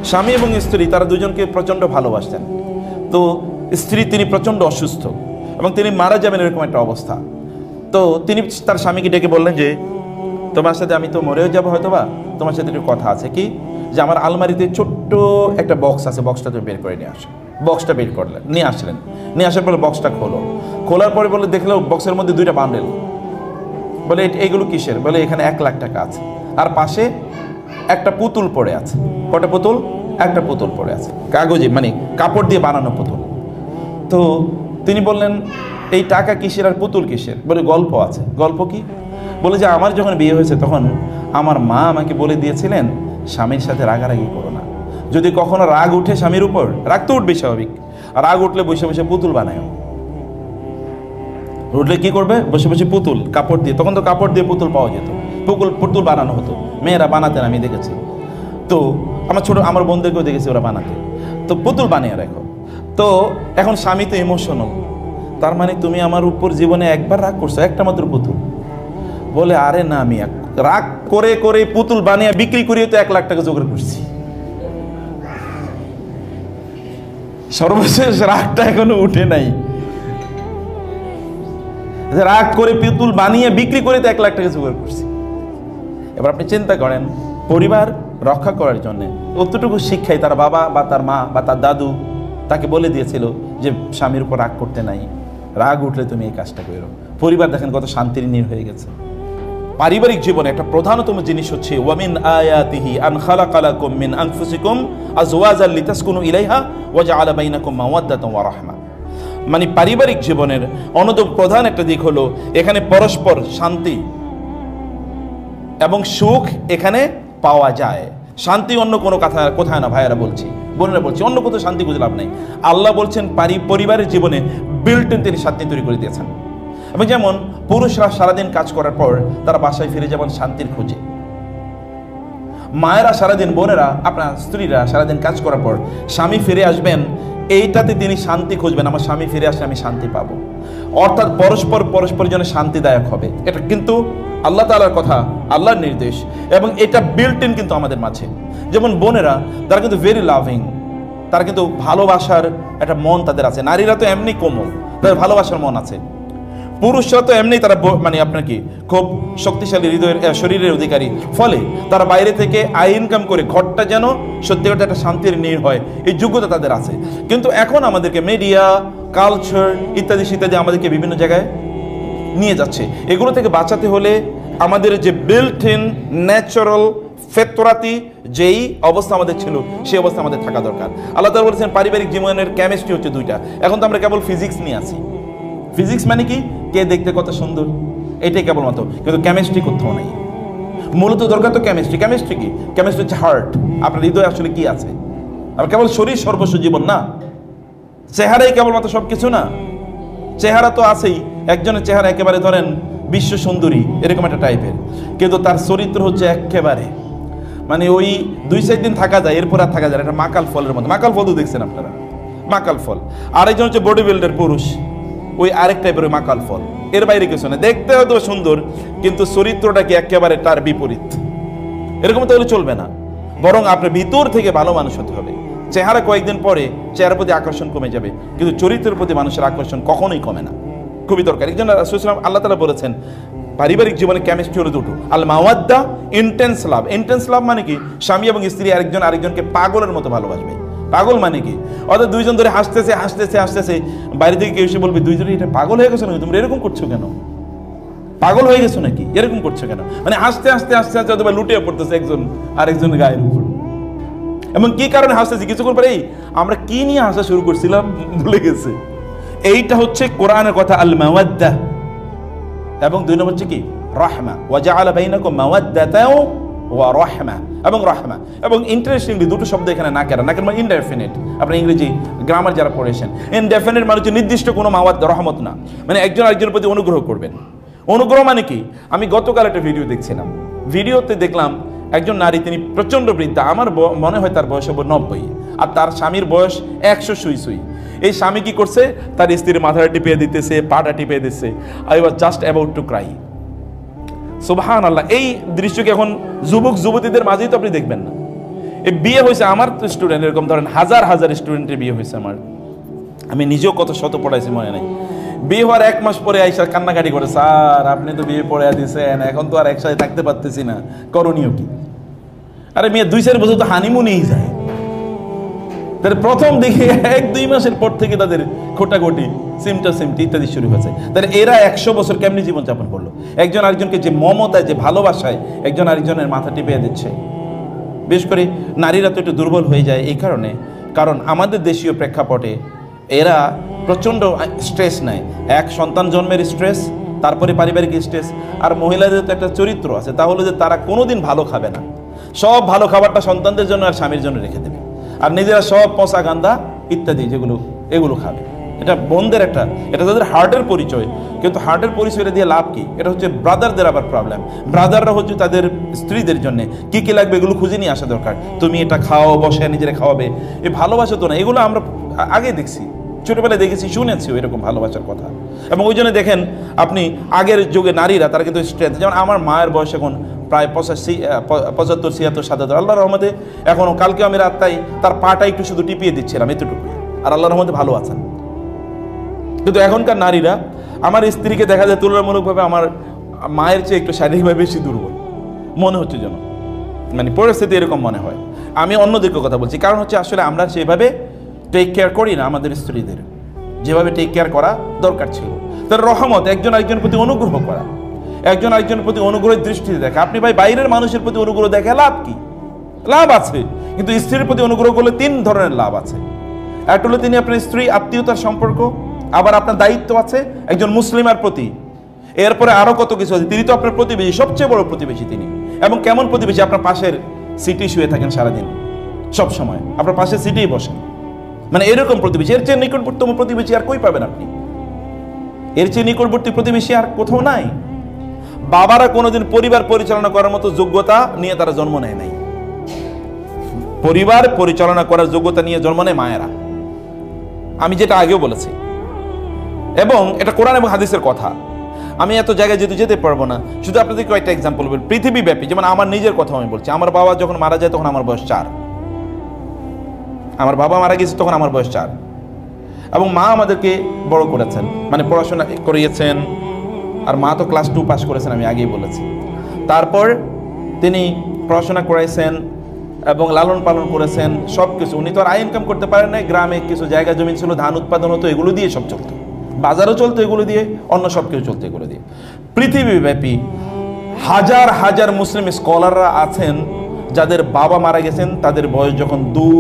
স্বামী এবং স্ত্রী তারা দুজনকে প্রচণ্ড ভালোবাসতেন। তো স্ত্রী তিনি প্রচণ্ড অসুস্থ এবং তিনি মারা যাবেন এরকম একটা অবস্থা। তো তিনি তার স্বামীকে ডেকে বললেন যে তোমার সাথে আমি তো মরেও যাবো হয়তো, বা তোমার সাথে একটু কথা আছে। কি? যে আমার আলমারিতে ছোট্ট একটা বক্স আছে, বক্সটা তুমি বের করে নিয়ে আসো। বক্সটা বের করলেন, নিয়ে আসলেন। নিয়ে আসার পরে বক্সটা খোলার পরে বলে দেখলো বক্সের মধ্যে 2টা বান্ডেল। বলে এইগুলো কিসের? বলে এখানে 1 লাখ টাকা আছে, আর পাশে একটা পুতুল পড়ে আছে। কটা পুতুল? একটা পুতুল পড়ে আছে, কাগজে মানে কাপড় দিয়ে বানানো পুতুল। তো তিনি বললেন এই টাকা কিসের আর পুতুল কিসের? বলে গল্প আছে। গল্প কি? বলে যে আমার যখন বিয়ে হয়েছে তখন আমার মা আমাকে বলে দিয়েছিলেন স্বামীর সাথে রাগারাগি করো না, যদি কখনো রাগ উঠে স্বামীর উপর, রাগ তো উঠবে স্বাভাবিক, আর রাগ উঠলে বসে বসে পুতুল বানায়। উঠলে কি করবে? বসে বসে পুতুল কাপড় দিয়ে, তখন তো কাপড় দিয়ে পুতুল পাওয়া যেত, পুতুল বানানো হতো, মেয়েরা বানাতেন, আমি দেখেছি। তো আমার বোনদেরকেও দেখেছি ওরা বানাতে। তো পুতুল বানিয়ে রাখো। তো এখন স্বামী তো ইমোশনাল, তার মানে তুমি আমার উপর জীবনে একবার রাগ করছো, একটা মাত্র পুতুল। বলে আরে না, আমি রাগ করে করে পুতুল বানিয়ে বিক্রি করিয়ে তো 1 লাখ টাকা জোগাড় করছি। সর্বশেষ রাগটা এখনো উঠে নাই, রাগ করে পুতুল বানিয়ে বিক্রি করে তো 1 লাখ টাকা জোগাড় করছি। এবার আপনি চিন্তা করেন, পরিবার রক্ষা করার জন্য অতটুকু শিক্ষাই তার বাবা বা তার মা বা তার দাদু তাকে বলে দিয়েছিল যে স্বামীর উপর রাগ করতে নাই, রাগ উঠলে তুমি এই কাজটা করো। পরিবার দেখেন কত শান্তির নীড় হয়ে গেছে। পারিবারিক জীবনে একটা প্রধানতম জিনিস হচ্ছে ওয়ামিন আয়াতিহি আন খালাকা লাকুম মিন আনফুসিকুম আজওয়াজাল লিতাসকুনু ইলাইহা ওয়া জাআলা বাইনাকুম মাওয়াদ্দাতান ওয়া রাহমা। মানে পারিবারিক জীবনের অন্যতম প্রধান একটা দিক হলো এখানে পরস্পর শান্তি এবং সুখ এখানে পাওয়া যায়। শান্তি অন্য কোনো কথা কোথায় না, ভাইয়েরা বলছি, বোনেরা বলছি, অন্য কোথাও শান্তি খুঁজে লাভ নাই। আল্লাহ বলছেন পরিবারের জীবনে বিল্ট ইন তিনি শান্তি তৈরি করে দিয়েছেন। এবং যেমন পুরুষরা সারাদিন কাজ করার পর তারা বাসায় ফিরে যাবেন শান্তির খোঁজে, মায়েরা সারাদিন, বোনেরা আপনার স্ত্রীরা সারাদিন কাজ করার পর স্বামী ফিরে আসবেন, এইটাতে তিনি শান্তি খুঁজবেন, আমার স্বামী ফিরে আসলে আমি শান্তি পাবো। অর্থাৎ পরস্পরের জন্য শান্তিদায়ক হবে। এটা কিন্তু আল্লাহ তাআলার কথা, আল্লাহর নির্দেশ, এবং এটা বিল্ট ইন কিন্তু আমাদের মাঝে। যেমন বোনেরা তারা কিন্তু ভেরি লাভিং, তারা কিন্তু ভালোবাসার একটা মন তাদের আছে। নারীরা তো এমনি কোমল, তাদের ভালোবাসার মন আছে। পুরুষরা তো এমনি তারা মানে আপনার কি খুব শক্তিশালী হৃদয়ের শরীরের অধিকারী, ফলে তারা বাইরে থেকে আয় ইনকাম করে ঘরটা যেন সত্যিকার একটা শান্তির নীড় হয়, এই যোগ্যতা তাদের আছে। কিন্তু এখন আমাদেরকে মিডিয়া, কালচার ইত্যাদি ইত্যাদি আমাদেরকে বিভিন্ন জায়গায় নিয়ে যাচ্ছে। এগুলো থেকে বাঁচাতে হলে আমাদের যে বিল্ট ইন ন্যাচারাল ফেতরাতি যেই অবস্থা আমাদের ছিল সেই অবস্থা আমাদের থাকা দরকার। আল্লাহ তাআলা বলেছেন পারিবারিক জীবনের কেমিস্ট্রি হচ্ছে 2টা। এখন তো আমরা কেবল ফিজিক্স নিয়ে আছি। ফিজিক্স মানে কি? কে দেখতে কত সুন্দর, এটাই কেবলমাত্র, কিন্তু কেমিস্ট্রি কোথাও নেই। মূলত দরকার তো কেমিস্ট্রি। কেমিস্ট্রি কি? কেমিস্ট্রি হচ্ছে হার্ট, আপনার হৃদয়ে আসলে কি আছে। আর কেবল শরীর সর্বস্ব জীবন না, চেহারাই কেবলমাত্র সব কিছু না। চেহারা তো আছেই, একজনের চেহারা একেবারে ধরেন বিশ্ব সুন্দরী এরকম একটা টাইপের, কিন্তু তার চরিত্র হচ্ছে একেবারে মানে ওই 2-4 দিন থাকা যায়, এরপর আর থাকা যায়। একটা মাকাল ফলের মধ্যে, মাকাল ফল তো দেখছেন আপনারা, মাকাল ফল। আরেকজন হচ্ছে বডি বিল্ডার পুরুষ, ওই আরেক টাইপের ওই মাকাল ফল, এর বাইরে কিছু না। দেখতে হয়তো সুন্দর, কিন্তু চরিত্রটা কি একেবারে তার বিপরীত। এরকম তাহলে চলবে না, বরং আপনার ভিতর থেকে ভালো মানুষ হতে হবে। চেহারা কয়েকদিন পরে চেহারার প্রতি আকর্ষণ কমে যাবে, কিন্তু চরিত্রের প্রতি মানুষের আকর্ষণ কখনোই কমে না, খুবই দরকার। একজন রাসূলুল্লাহ আল্লাহ তাআলা বলেছেন পারিবারিক জীবনে কেমিস্ট্রি হলো 2টো, আল মাওয়াদ্দা, ইন্টেন্স লাভ। ইন্টেন্স লাভ মানে কি? স্বামী এবং স্ত্রী আরেকজনকে পাগলের মতো ভালোবাসবে। পাগল মানে কি? অর্থাৎ দুইজন ধরে হাসতেছে, বাইরে থেকে কেউ এসে বলবে দুইজনে এটা পাগল হয়ে গেছো নাকি, তোমরা এরকম করছো কেন, পাগল হয়ে গেছো নাকি, এরকম করছো কেন? মানে হাসতে অথবা লুটিয়ে পড়তেছে একজন আরেকজনের গায়ের উপর। এবং কি কারণে হাসতেছি? কিছুক্ষণ পরে আমরা কি নিয়ে হাসা শুরু করছিলাম ভুলে গেছে। এইটা হচ্ছে কোরআনের কথা, আল মাওয়াদ্দা। এবং 2 নম্বর হচ্ছে কি? রাহমা, ওয়া জাআলা বাইনাকুম মাওয়াদ্দাতাও ওয়া রাহমা, এবং রাহমা। এবং ইন্টারেস্টিংলি 2টো শব্দ এখানে নাকেরা মানে ইনডেফিনিট। আপনি ইংরেজি গ্রামার যারা পড়েছেন, ইনডেফিনিট মানে হচ্ছে নির্দিষ্ট কোনো মাওয়াদ্দা, রহমত না, মানে একজন আরেকজনের প্রতি অনুগ্রহ করবেন। অনুগ্রহ মানে কি? আমি গতকাল একটা ভিডিও দেখছিলাম, ভিডিওতে দেখলাম একজন নারী, তিনি প্রচণ্ড বৃদ্ধা, আমার মনে হয় তার বয়স হবে 90, আর তার স্বামীর বয়স 100 সুই। এই স্বামী কি করছে? তার স্ত্রীর মাথাটা টিপে দিতেছে, পাটা টিপে দিচ্ছে। I was just about to cry. সুবহানাল্লাহ। এই দৃশ্যকে এখন যুবক যুবতীদের মাঝেই তো আপনি দেখবেন না, এই বিয়ে হয়েছে আমার তো স্টুডেন্ট, এরকম ধরেন হাজার হাজার স্টুডেন্টের বিয়ে হয়েছে আমার, আমি নিজেও কত শত পড়াইছি মনে নাই। বিয়ে হওয়ার 1 মাস পরে আইসা কান্নাকাটি করে, স্যার আপনি তো বিয়ে পড়ে দিয়েছেন, এখন তো আর একসাথে থাকতে পারতেছি না, করণীয় কি? আরে মেয়ে 2-4 বছর তো হানিমুনেই যায়। তার প্রথম দিকে 1-2 মাসের পর থেকে তাদের খোটাখুটি, সিমটা ইত্যাদি শুরু হয়েছে। তাহলে এরা 100 বছর কেমনি জীবনযাপন করলো? একজন আরেকজনকে যে মমতায়, যে ভালোবাসায় একজন আরেকজনের মাথা টিপে দিচ্ছে। বিশেষ করে নারীরা তো একটু দুর্বল হয়ে যায় এই কারণে, কারণ আমাদের দেশীয় প্রেক্ষাপটে এরা প্রচণ্ড স্ট্রেস নেয়। এক সন্তান জন্মের স্ট্রেস, তারপরে পারিবারিক স্ট্রেস, আর মহিলাদের তো একটা চরিত্র আছে, তা হলো যে তারা কোনোদিন ভালো খাবে না, সব ভালো খাবারটা সন্তানদের জন্য আর স্বামীর জন্য রেখে দেবে, আর নিজেরা সব পচা গান্দা ইত্যাদি এগুলো খাবে। এটা বোনদের এটা তাদের হার্টের পরিচয়, কিন্তু হার্টের পরিচয়টা দিয়ে লাভ কি? এটা হচ্ছে ব্রাদারদের আবার প্রবলেম। ব্রাদাররা হচ্ছে তাদের স্ত্রীদের জন্য কি কি লাগবে এগুলো খুঁজে নিয়ে আসা দরকার। তুমি এটা খাও, বসে নিজেরা খাওয়াবে, এই ভালোবাসা তো না। এগুলো আমরা আগে দেখছি, ছোটবেলায় দেখেছি, শুনেছি এরকম ভালোবাসার কথা। এবং ওই জন্য দেখেন আপনি আগের যুগে নারীরা তারা কিন্তু স্ট্রেংথ, যেমন আমার মায়ের বয়স এখন প্রায় 85, 75, 77, 77। আল্লাহর রহমতে এখনও, কালকে আমি রাতটাই তার পাটা একটু শুধু টিপিয়ে দিচ্ছিলাম, এতটুকুই, আর আল্লাহর রহমতে ভালো আছেন। কিন্তু এখনকার নারীরা, আমার স্ত্রীকে দেখা যায় তুলনামূলকভাবে আমার মায়ের চেয়ে একটু শারীরিকভাবে বেশি দুর্বল মনে হচ্ছে, যেন মানে পরিস্থিতি এরকম মনে হয়। আমি অন্যদেরকে কথা বলছি, কারণ হচ্ছে আসলে আমরা সেভাবে টেক কেয়ার করি না আমাদের স্ত্রীদের, যেভাবে টেক কেয়ার করা দরকার ছিল। তার রহমত, একজন আরেকজনের প্রতি অনুগ্রহ করা, একজন আরেকজনের প্রতি অনুগ্রহের দৃষ্টিতে দেখা। আপনি ভাই বাইরের মানুষের প্রতি অনুগ্রহ দেখে লাভ কি? লাভ আছে, কিন্তু স্ত্রীর প্রতি অনুগ্রহ করলে 3 ধরনের লাভ আছে। একটা হলো তিনি আপনার স্ত্রী, আত্মীয়তার সম্পর্ক, আবার আপনার দায়িত্ব আছে একজন মুসলিমার প্রতি, এরপরে আরো কত কিছু আছে। তিনি তো আপনার প্রতিবেশী, সবচেয়ে বড় প্রতিবেশী তিনি। এবং কেমন প্রতিবেশী? আপনার পাশের সিটি শুয়ে থাকেন সারাদিন, সব সময় আপনার পাশের সিটেই বসেন, মানে এরকম প্রতিবেশী। এর চেয়ে নিকটবর্তী প্রতিবেশী আর কই পাবেন আপনি? এর চেয়ে নিকটবর্তী প্রতিবেশী আর কোথাও নাই। বাবারা কোনোদিন পরিবার পরিচালনা করার মতো যোগ্যতা নিয়ে তারা জন্ম নেয় নাই। পরিবার পরিচালনা করার যোগ্যতা নিয়ে জন্ম নেয় মায়েরা, আমি যেটা আগেও বলেছি, এবং এটা কোরআন এবং হাদিসের কথা। আমি এত জায়গায় যেতে পারবো না, শুধু আপনাদের কয়েকটা এক্সাম্পল বলবো পৃথিবীব্যাপী। যেমন আমার নিজের কথা আমি বলছি, আমার বাবা যখন মারা যায় তখন আমার বয়স 4। আমার বাবা মারা গেছে তখন আমার বয়স 4, এবং মা আমাদেরকে বড় করেছেন, মানে পড়াশোনা করিয়েছেন। আর মা তো ক্লাস 2 পাস করেছেন, আমি আগেই বলেছি। তারপর তিনি পড়াশোনা করাইছেন এবং লালন পালন করেছেন সব কিছু। উনি তো আর আয় ইনকাম করতে পারেন না, গ্রামে কিছু জায়গা জমি ছিল, ধান উৎপাদন হতো, এগুলো দিয়ে সব চলতো, বাজারও চলতো এগুলো দিয়ে, অন্য সব কিছু চলতো এগুলো দিয়ে। পৃথিবীব্যাপী হাজার হাজার মুসলিম স্কলাররা আছেন যাদের বাবা মারা গেছেন তাদের বয়স যখন 2,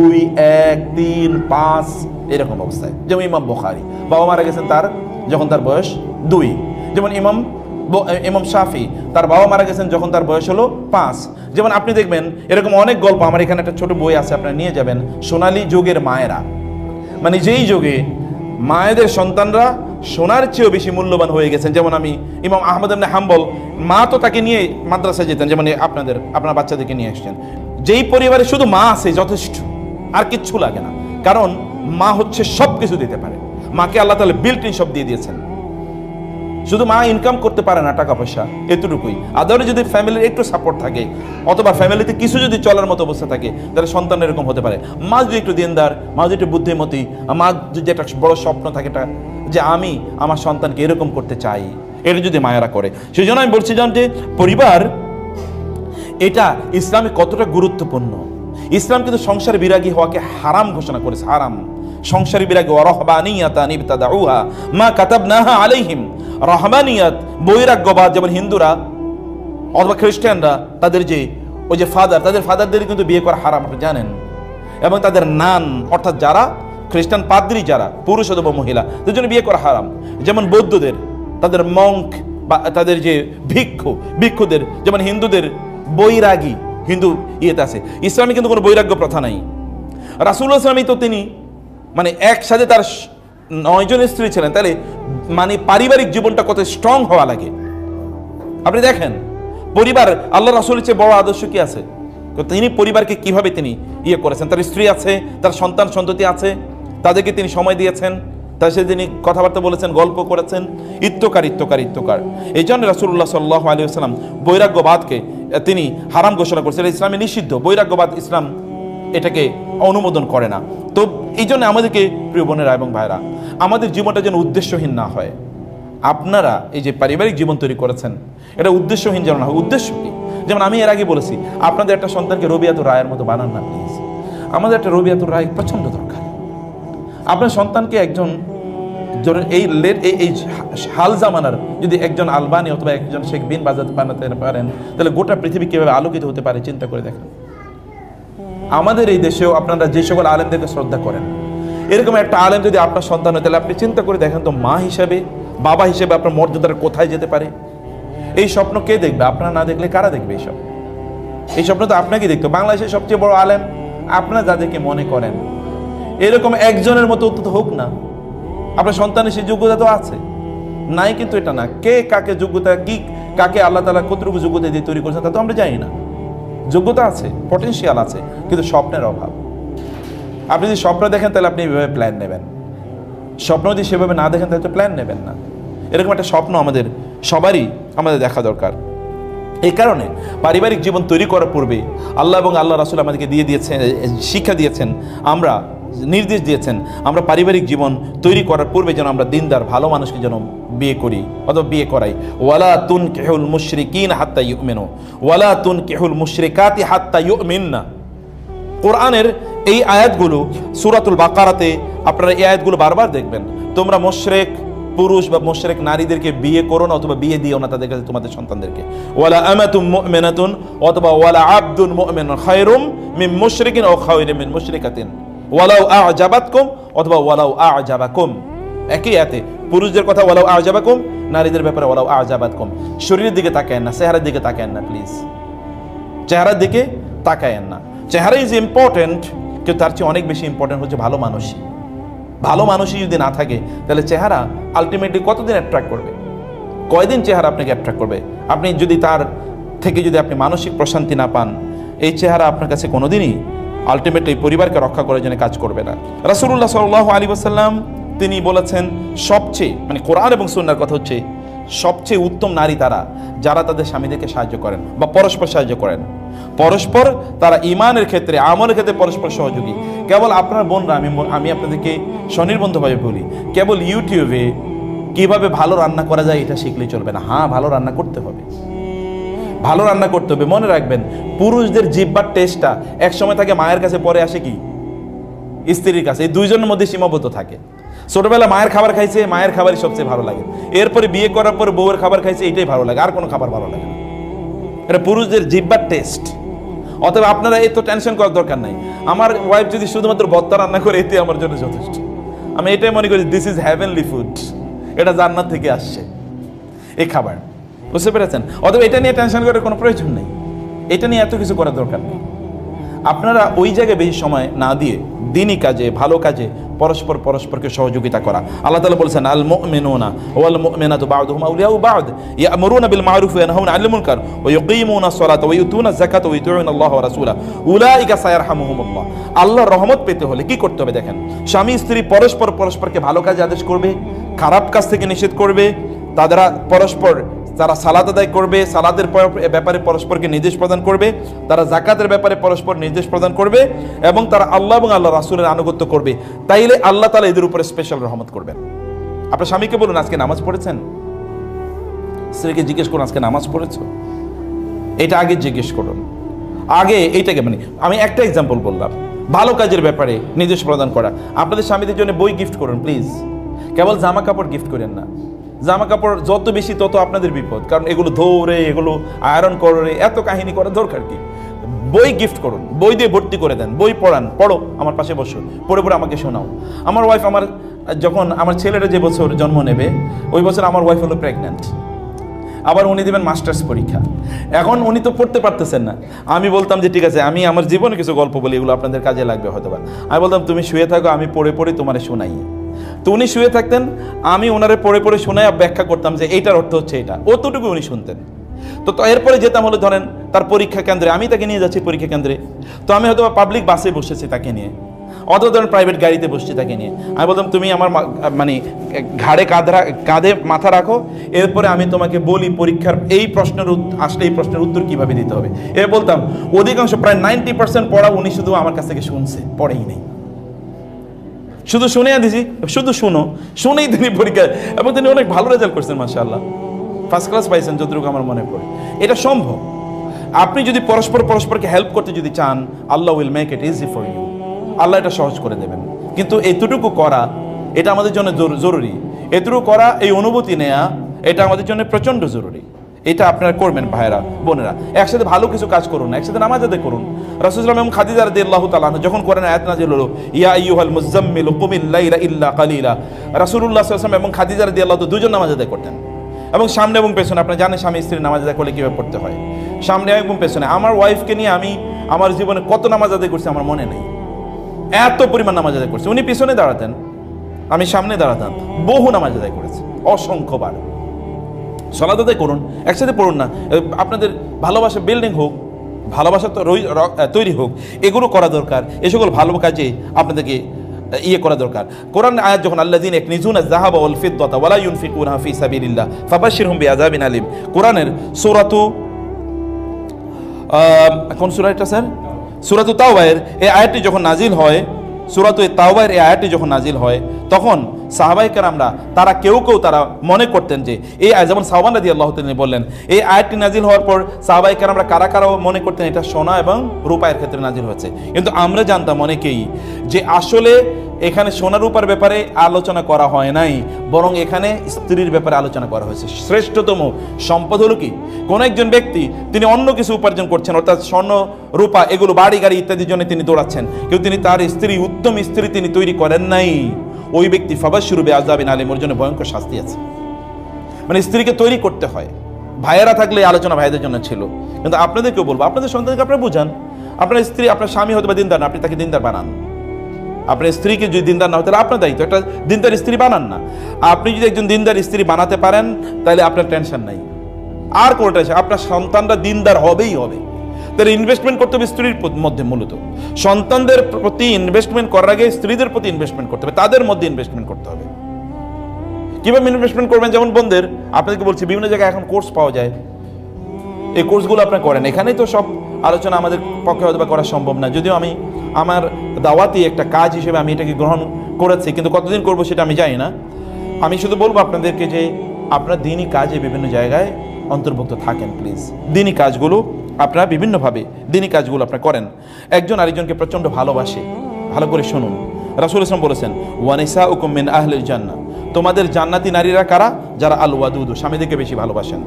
1, 3, 5 এরকম অবস্থায়। যেমন ইমাম বুখারী, বাবা মারা গেছেন যখন তার বয়স 2। যেমন ইমাম শাফি, তার বাবা মারা গেছেন যখন তার বয়স হলো 5। যেমন আপনি দেখবেন এরকম অনেক গল্প, আমার এখানে একটা ছোট বই আছে, আপনারা নিয়ে যাবেন, সোনালী যুগের মায়েরা। মানে যেই যুগে মায়েদের সন্তানরা সোনার চেয়েও বেশি মূল্যবান হয়ে গেছেন। যেমন আমি ইমাম আহমদ ইবনে হাম্বল, মা তো তাকে নিয়ে মাদ্রাসায় যেতেন, যেমন আপনার বাচ্চাদেরকে নিয়ে আসছেন। যেই পরিবারে শুধু মা আছে যথেষ্ট, আর কিচ্ছু লাগে না, কারণ মা হচ্ছে সব কিছু দিতে পারে। মাকে আল্লাহ তাআলা বিল্ট ইন সব দিয়ে দিয়েছেন। শুধু মা ইনকাম করতে পারে না টাকা পয়সা, এতটুকুই। আদারে যদি ফ্যামিলির একটু সাপোর্ট থাকে, অথবা ফ্যামিলিতে কিছু যদি চলার মতো অবস্থা থাকে, তাহলে সন্তান এরকম হতে পারে। মা যদি একটু দিনদার, মা যদি একটু বুদ্ধিমতী, মা যদি একটা বড় স্বপ্ন থাকে যে আমি আমার সন্তানকে এরকম করতে চাই, এটা যদি মায়েরা করে। সেই জন্য আমি বলছি যে পরিবার এটা ইসলামে কতটা গুরুত্বপূর্ণ। ইসলাম কিন্তু সংসার বিরাগী হওয়াকে হারাম ঘোষণা করেছে, হারাম। সংসারী বিরাগী, ওয়ারহবানিয়াতান ইবতাদাউহা মা কাতাবনাহা আলাইহিম। রহবানিয়াত বৈরাগ্যবাদ, যেমন হিন্দুরা অথবা খ্রিস্টানরা, তাদের ওই যে তাদের ফাদারদের কিন্তু বিয়ে করা হারাম, আপনি জানেন। এবং তাদের নান, অর্থাৎ যারা খ্রিস্টান পাদ্রী, যারা পুরুষ অথবা মহিলা, তাদের জন্য বিয়ে করা হারাম। যেমন বৌদ্ধদের তাদের মঙ্ক বা তাদের যে ভিক্ষুদের, যেমন হিন্দুদের বৈরাগী, হিন্দু ইয়েতে আছে। ইসলামে কিন্তু কোনো বৈরাগ্য প্রথা নাই। রাসূলুল্লাহ সাল্লাল্লাহু আলাইহি ওয়াসাল্লাম তো তিনি মানে একসাথে তার 9 জন স্ত্রী ছিলেন, তাহলে মানে পারিবারিক জীবনটা কত স্ট্রং হওয়া লাগে। আপনি দেখেন পরিবার, আল্লাহ রাসূলের চেয়ে বড় আদর্শ কি আছে? তিনি পরিবারকে কিভাবে তিনি করেছেন। তার স্ত্রী আছে, তার সন্তান সন্ততি আছে, তাদেরকে তিনি সময় দিয়েছেন, তার সাথে তিনি কথাবার্তা বলেছেন, গল্প করেছেন, ইত্যকার। এই জন্য রাসূলুল্লাহ সাল্লাল্লাহু আলাইহি ওয়াসাল্লাম বৈরাগ্যবাদকে তিনি হারাম ঘোষণা করেছেন। ইসলামে নিষিদ্ধ বৈরাগ্যবাদ, ইসলাম এটাকে অনুমোদন করে না। তো এই জন্য আমাদেরকে প্রিয় বোনেরা এবং ভাইরা, আমাদের জীবনটা যেন উদ্দেশ্যহীন না হয়। আপনারা এই যে পারিবারিক জীবন তৈরি করেছেন, এটা উদ্দেশ্যহীন যেন না হয়। উদ্দেশ্য কি? যেমন আমি এর আগে বলেছি, আপনাদের একটা সন্তানকে রবিয়াতুর রায়ের মতো বানান না প্লিজ। আমাদের একটা রবিয়াতুর রায় প্রচণ্ড দরকার। আপনার সন্তানকে একজন এই হাল জামানার যদি একজন আলবানি অথবা একজন শেখ বিন বাজাদ বানাতে পারেন, তাহলে গোটা পৃথিবী কিভাবে আলোকিত হতে পারে চিন্তা করে দেখেন। আমাদের এই দেশেও আপনারা যে সকল আলেমদেরকে শ্রদ্ধা করেন, এরকম একটা আলেম যদি আপনার সন্তান হয়, তাহলে আপনি চিন্তা করে দেখেন তো, মা হিসেবে, বাবা হিসেবে আপনার মর্যাদাটা কোথায় যেতে পারে। এই স্বপ্ন কে দেখবে? আপনারা না দেখলে কারা দেখবে? এই স্বপ্ন তো আপনাকে দেখতে। বাংলাদেশের সবচেয়ে বড় আলেম আপনারা যাদেরকে মনে করেন, এরকম একজনের মতো অন্তত হোক না। আপনার সন্তানের সেই যোগ্যতা তো আছে, নাই কিন্তু এটা না। কে কাকে যোগ্যতা, কি কাকে আল্লাহ তাআলা কতটুকু যোগ্যতা দিয়ে তৈরি করেছেন তা তো আমরা জানি না। যোগ্যতা আছে, পটেনশিয়াল আছে, কিন্তু স্বপ্নের অভাব। আপনি যদি স্বপ্ন দেখেন তাহলে আপনি এভাবে প্ল্যান নেবেন, স্বপ্ন যদি সেভাবে না দেখেন তাহলে তো প্ল্যান নেবেন না। এরকম একটা স্বপ্ন আমাদের সবারই দেখা দরকার। এই কারণে পারিবারিক জীবন তৈরি করার পূর্বে আল্লাহ এবং আল্লাহ রাসূল আমাদেরকে দিয়েছেন, শিক্ষা দিয়েছেন, আমরা নির্দেশ দিয়েছেন, আমরা পারিবারিক জীবন তৈরি করার পূর্বে যেন আমরা দিনদার ভালো মানুষকে যেন বিয়ে করি অথবা বিয়ে করাই। ওয়ালা তুনকিহুল মুশরিকিন হাত্তা ইউমিনু ওয়ালা তুনকিহুল মুশরিকাতি হাত্তা ইউমিননা। কোরআনের এই আয়াতগুলো সূরাতুল বাকারাতে আপনারা এই আয়াতগুলো বারবার দেখবেন। তোমরা মুশরিক পুরুষ বা মুশরিক নারীদেরকে বিয়ে করো না অথবা বিয়ে দিও না তাদের কাছে তোমাদের সন্তানদেরকে। ওয়ালা আমাতুম মুমিনাতুন অথবা ওয়ালা আবদুন মুমিনুন খায়রুম মিন মুশরিকিন আও খায়রুম মিন মুশরিকাতিন ওয়ালাউ আ'জাবাতকুম অথবা ওয়ালাউ আ'জাবাকুম। একই আয়াতে পুরুষদের কথা ওয়ালাউ আ'জাবাকুম, নারীদের ব্যাপারে ওয়ালাউ আ'জাবাতকুম। শরীরের দিকে তাকায়েন না, চেহারার দিকে তাকায়েন না প্লিজ, চেহারার দিকে তাকায়েন না। চেহারা ইজ ইম্পর্টেন্ট, কিন্তু তার চেয়ে অনেক বেশি ইম্পর্টেন্ট হচ্ছে ভালো মানুষই। ভালো মানুষই যদি না থাকে তাহলে চেহারা আলটিমেটলি কতদিন অ্যাট্রাক্ট করবে? কয়দিন চেহারা আপনাকে অ্যাট্রাক্ট করবে? আপনি যদি তার থেকে যদি আপনি মানসিক প্রশান্তি না পান, এই চেহারা আপনার কাছে কোনোদিনই আলটিমেটলি পরিবারকে রক্ষা করার জন্য কাজ করবে না। রাসূলুল্লাহ সাল্লাল্লাহু আলাইহি ওয়াসাল্লাম তিনি বলেছেন, সবচেয়ে কোরআন এবং সুন্নাহর কথা হচ্ছে সবচেয়ে উত্তম নারী তারা যারা তাদের স্বামীদেরকে সাহায্য করেন বা পরস্পর সাহায্য করেন। পরস্পর তারা ঈমানের ক্ষেত্রে, আমলের ক্ষেত্রে পরস্পর সহযোগী। কেবল আপনার বোনরা, আমি আপনাদেরকে স্বনির্বন্ধভাবে বলি, কেবল ইউটিউবে কিভাবে ভালো রান্না করা যায় এটা শিখলেই চলবে না। হ্যাঁ, ভালো রান্না করতে হবে, ভালো রান্না করতে হবে। মনে রাখবেন, পুরুষদের জিহ্বার টেস্টটা এক সময় থাকে মায়ের কাছে, পরে আসে কি স্ত্রীর কাছে। এই দুইজনের মধ্যে সীমাবদ্ধ থাকে। ছোটবেলা মায়ের খাবার খাইছে, মায়ের খাবারই সবচেয়ে ভালো লাগে। এরপরে বিয়ে করার পর বউয়ের খাবার খাইছে, এটাই ভালো লাগে, আর কোনো খাবার ভালো লাগে না। এটা পুরুষদের জিহ্বার টেস্ট। অতএব আপনারা এই তো টেনশন করার দরকার নাই। আমার ওয়াইফ যদি শুধুমাত্র ভর্তা রান্না করে, এতে আমার জন্য যথেষ্ট। আমি এটাই মনে করি দিস ইজ হেভেনলি ফুড, এটা জান্নাত থেকে আসছে এই খাবার। বুঝতে পেরেছেন? অতএব এটা নিয়ে টেনশন করার কোনো প্রয়োজন নেই, এটা নিয়ে এত কিছু করার দরকার নেই। আপনারা ওই জায়গায় বেশি সময় না দিয়ে দিনই কাজে, ভালো কাজে পরস্পরকে সহযোগিতা করা। আল্লাহ তাআলা বলেছেন, আল মুমিনুনা ওয়াল মুমিনাতু বা'দুহুম আউলিয়াউ বা'দ ইয়া'মুরুনা বিল মা'রুফি ওয়া ইয়ানহাউনা 'আনিল মুনকার ওয়া ইউকিমুনা আস-সালাতা ওয়া ইউতুনা আয-যাকাতা ওয়া ইউতিউনা আল্লাহ ওয়া রাসূলাহু উলাইকা সায়ারহামুহুমুল্লাহ। আল্লাহর রহমত পেতে হলে কি করতে হবে দেখেন। স্বামী স্ত্রী পরস্পরকে ভালো কাজে আদেশ করবে, খারাপ কাজ থেকে নিষেধ করবে। তারা পরস্পর তারা সালাত আদায় করবে, সালাতের ব্যাপারে পরস্পরকে নির্দেশ প্রদান করবে, তারা যাকাতের ব্যাপারে পরস্পর নির্দেশ প্রদান করবে, এবং তারা আল্লাহ এবং আল্লাহ রাসূলের আনুগত্য করবে। তাইলে আল্লাহ তাআলা এদের উপরে স্পেশাল রহমত করবেন। আপনার স্বামীকে বলুন, আজকে নামাজ পড়েছেন? স্ত্রীকে জিজ্ঞেস করুন, আজকে নামাজ পড়েছো? এটা আগে জিজ্ঞেস করুন। আগে এইটাকে আমি একটা এক্সাম্পল বললাম, ভালো কাজের ব্যাপারে নির্দেশ প্রদান করা। আপনাদের স্বামীদের জন্য বই গিফট করুন প্লিজ, কেবল জামা কাপড় গিফট করেন না। জামা কাপড় যত বেশি তত আপনাদের বিপদ, কারণ এগুলো ধরে, এগুলো আয়রন করে, এত কাহিনী করার দরকার কি? বই গিফট করুন, বই দিয়ে ভর্তি করে দেন, বই পড়ান, পড়ো, আমার পাশে বসো, পড়ে পড়ে আমাকে শোনাও। আমার ওয়াইফ, যখন আমার ছেলেটা যে বছর জন্ম নেবে, ওই বছর আমার ওয়াইফ হলো প্রেগন্যান্ট। আবার উনি দেবেন মাস্টার্স পরীক্ষা। এখন উনি তো পড়তে পারতেছেন না। আমি বলতাম যে ঠিক আছে, আমি আমার জীবনে কিছু গল্প বলি, এগুলো আপনাদের কাজে লাগবে হয়তো বা। আমি বলতাম তুমি শুয়ে থাকো, আমি পড়ে পড়ে তোমারে শোনাই। তো উনি শুয়ে থাকতেন, আমি ওনারে পড়ে পড়ে শোনাই ব্যাখ্যা করতাম যে এইটার অর্থ হচ্ছে এটা, অতটুকু উনি শুনতেন। তো এরপরে যেতাম হলো ধরেন তার পরীক্ষা কেন্দ্রে, আমি তাকে নিয়ে যাচ্ছি পরীক্ষা কেন্দ্রে। তো আমি হয়তো পাবলিক বাসে বসেছি তাকে নিয়ে, অথবা ধরেন প্রাইভেট গাড়িতে বসছি তাকে নিয়ে, আমি বলতাম তুমি আমার মানে ঘাড়ে কাঁধে মাথা রাখো, এরপরে আমি তোমাকে বলি পরীক্ষার এই প্রশ্নের আসলে এই প্রশ্নের উত্তর কিভাবে দিতে হবে। এ বলতাম অধিকাংশ প্রায় 90% পড়া উনি শুধু আমার কাছ থেকে শুনছে, পড়েই নেই, শুধু শুনে দিছি, শুধু শুনেই তিনি পরীক্ষা, এবং তিনি অনেক ভালো রেজাল্ট করছেন মাশাআল্লাহ, ফার্স্ট ক্লাস পাইছেন যতটুকু আমার মনে পড়ে। এটা সম্ভব। আপনি যদি পরস্পরকে হেল্প করতে যদি চান, Allah will make it easy for you, Allah এটা সহজ করে দেবেন। কিন্তু এতটুকু করা এটা আমাদের জন্য জরুরি, এতটুকু করা, এই অনুভূতি নেয়া এটা আমাদের জন্য প্রচণ্ড জরুরি। এটা আপনারা করবেন ভাইয়েরা বোনেরা, একসাথে ভালো কিছু কাজ করুন, একসাথে নামাজ আদায় করুন। রাসূলুল্লাহ সাল্লাল্লাহু আলাইহি ওয়াসাল্লাম খাদিজা রাদিয়াল্লাহু তাআলা আনহা যখন কোরআন আয়াত নাযিল হলো, ইয়া আইয়ুহাল মুযাম্মিল কুমিল লাইলা ইল্লা কালিলা, রাসূলুল্লাহ সাল্লাল্লাহু আলাইহি ওয়াসাল্লাম এবং খাদিজা রাদিয়াল্লাহু তাআলা দুজন নামাজ আদায় করতেন, এবং সামনে এবং পেছনে। আপনারা জানেন স্বামী স্ত্রী নামাজ আদায় করলে কীভাবে পড়তে হয়, সামনে এবং পেছনে। আমার ওয়াইফকে নিয়ে আমি আমার জীবনে কত নামাজ আদায় করছি আমার মনে নেই, এত পরিমাণ নামাজ আদায় করছি। উনি পিছনে দাঁড়াতেন, আমি সামনে দাঁড়াতাম, বহু নামাজ আদায় করেছি, অসংখ্যবার। সালাত আদায় করুন, একসাথে পড়ুন না। আপনাদের ভালোবাসা বিল্ডিং হোক, ভালোবাসা তো তৈরি হোক, এগুলো করা দরকার। এই সকল ভালো কাজে আপনাদেরকে করা দরকার। কোরআন আয়াত যখন আল্লাযীনা ইয়াকনিজুনা আয-যাহাবা ওয়াল ফিদ্দাতা ওয়া লা ইউনফিকুনাহা ফি সাবিলিল্লাহ ফাবাশশিরহুম বিআযাবিন আলীম। কোরআনের সূরাতু কোন সূরা এটা স্যার? সূরাতু তাওবার এই আয়াতটি যখন নাজিল হয়, সূরাতু তাওবার এই আয়াতটি যখন নাজিল হয়, তখন সাহাবায়ে কেরামরা তারা কেউ তারা মনে করতেন যে এই আয়াত, যেমন সাওবান রাদিয়াল্লাহু তাআলা বললেন, এই আয়াতটি নাজিল হওয়ার পর সাহাবায়ে কেরামরা কারা মনে করতেন এটা সোনা এবং রূপার ক্ষেত্রে নাজিল হয়েছে। কিন্তু আমরা জানতাম অনেকেই যে আসলে এখানে সোনা রূপার ব্যাপারে আলোচনা করা হয় নাই, বরং এখানে স্ত্রীর ব্যাপারে আলোচনা করা হয়েছে। শ্রেষ্ঠতম সম্পদ হলো কি? কোন একজন ব্যক্তি তিনি অন্য কিছু উপার্জন করছেন, অর্থাৎ স্বর্ণ রূপা এগুলো বাড়ি গাড়ি ইত্যাদির জন্য তিনি দৌড়াচ্ছেন, কিন্তু তিনি তার স্ত্রী, উত্তম স্ত্রী তিনি তৈরি করেন নাই, ওই ব্যক্তি ফাবাশশিরহু বিআযাবিন আলীম, ওর জন্য ভয়ঙ্কর শাস্তি আছে। মানে স্ত্রীকে তৈরি করতে হয়। ভাইয়েরা থাকলে আলোচনা ভাইদের জন্য ছিল, কিন্তু আপনাদেরকেও বলবো, আপনাদের সন্তানকে আপনারা বুঝান। আপনার স্ত্রী, আপনার স্বামী হয়তো বা দিনদার না, আপনি তাকে দিনদার বানান। আপনার স্ত্রীকে যদি দিনদার না হয় তাহলে আপনার দায়িত্ব, একটা দিনদার স্ত্রী বানান না। আপনি যদি একজন দিনদার স্ত্রী বানাতে পারেন তাহলে আপনার টেনশন নাই, আর কোনো টেনশন। আপনার সন্তানরা দিনদার হবেই হবে। তাহলে ইনভেস্টমেন্ট করতে হবে স্ত্রীর মধ্যে, মূলত সন্তানদের প্রতি ইনভেস্টমেন্ট করার আগে স্ত্রীদের প্রতি ইনভেস্টমেন্ট করতে হবে, তাদের মধ্যে ইনভেস্টমেন্ট করতে হবে। কিভাবে ইনভেস্টমেন্ট করবেন? যেমন বোনদের আপনাদেরকে বলছি, বিভিন্ন জায়গায় এখন কোর্স পাওয়া যায়, এই কোর্সগুলো আপনারা করেন। এখানেই তো সব আলোচনা আমাদের পক্ষে হয়তো করা সম্ভব না, যদিও আমি আমার দাওয়াতি একটা কাজ হিসেবে আমি এটাকে গ্রহণ করেছি, কিন্তু কতদিন করবো সেটা আমি জানি না। আমি শুধু বলবো আপনাদেরকে যে আপনারা দিনই কাজে বিভিন্ন জায়গায় অন্তর্ভুক্ত থাকেন প্লিজ। দিনই কাজগুলো আপনারা বিভিন্নভাবে দিনই কাজগুলো আপনারা করেন। একজন আরেকজনকে প্রচণ্ড ভালোবাসে, ভালো করে শুনুন। রাসূল ইসলাম বলেছেন, ওয়া নিসাউকুম মিন আহলিল জান্নাহ, তোমাদের জান্নাতি নারীরা কারা? যারা আল ওয়াদুদু, স্বামীদেরকে বেশি ভালোবাসেন,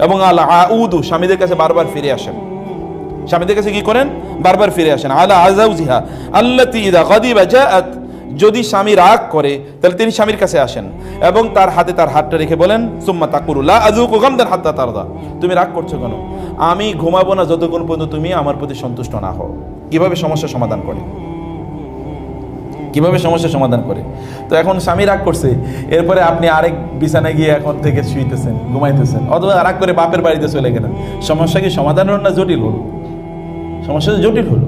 এবং আল আউদু, স্বামীদের কাছে বারবার ফিরে আসেন। স্বামীদের কাছে কি করেন? বারবার ফিরে আসেন। আলা আযাউজিহা আল্লাতী ইযা গাদিবা জাআত, যদি স্বামী রাগ করে তাহলে তিনি স্বামীর কাছে আসেন এবং তার হাতে তার হাতটা রেখে বলেন, সুম্মা তাকুলু লা আযুকু গামদান হাত্তা তারদা, তুমি রাগ করছো কেন? আমি ঘুমাবো না যতক্ষণ পর্যন্ত তুমি আমার প্রতি সন্তুষ্ট না হও। কিভাবে সমস্যার সমাধান করে, কিভাবে সমস্যার সমাধান করে? তো এখন স্বামী রাগ করছে, এরপরে আপনি আরেক বিছানায় গিয়ে এখন থেকে শুইতেছেন, ঘুমাইতেছেন, অথবা রাগ করে বাপের বাড়িতে চলে গেলেন। সমস্যা কি সমাধান হল না জটিল হলো? সমস্যা জটিল হলো,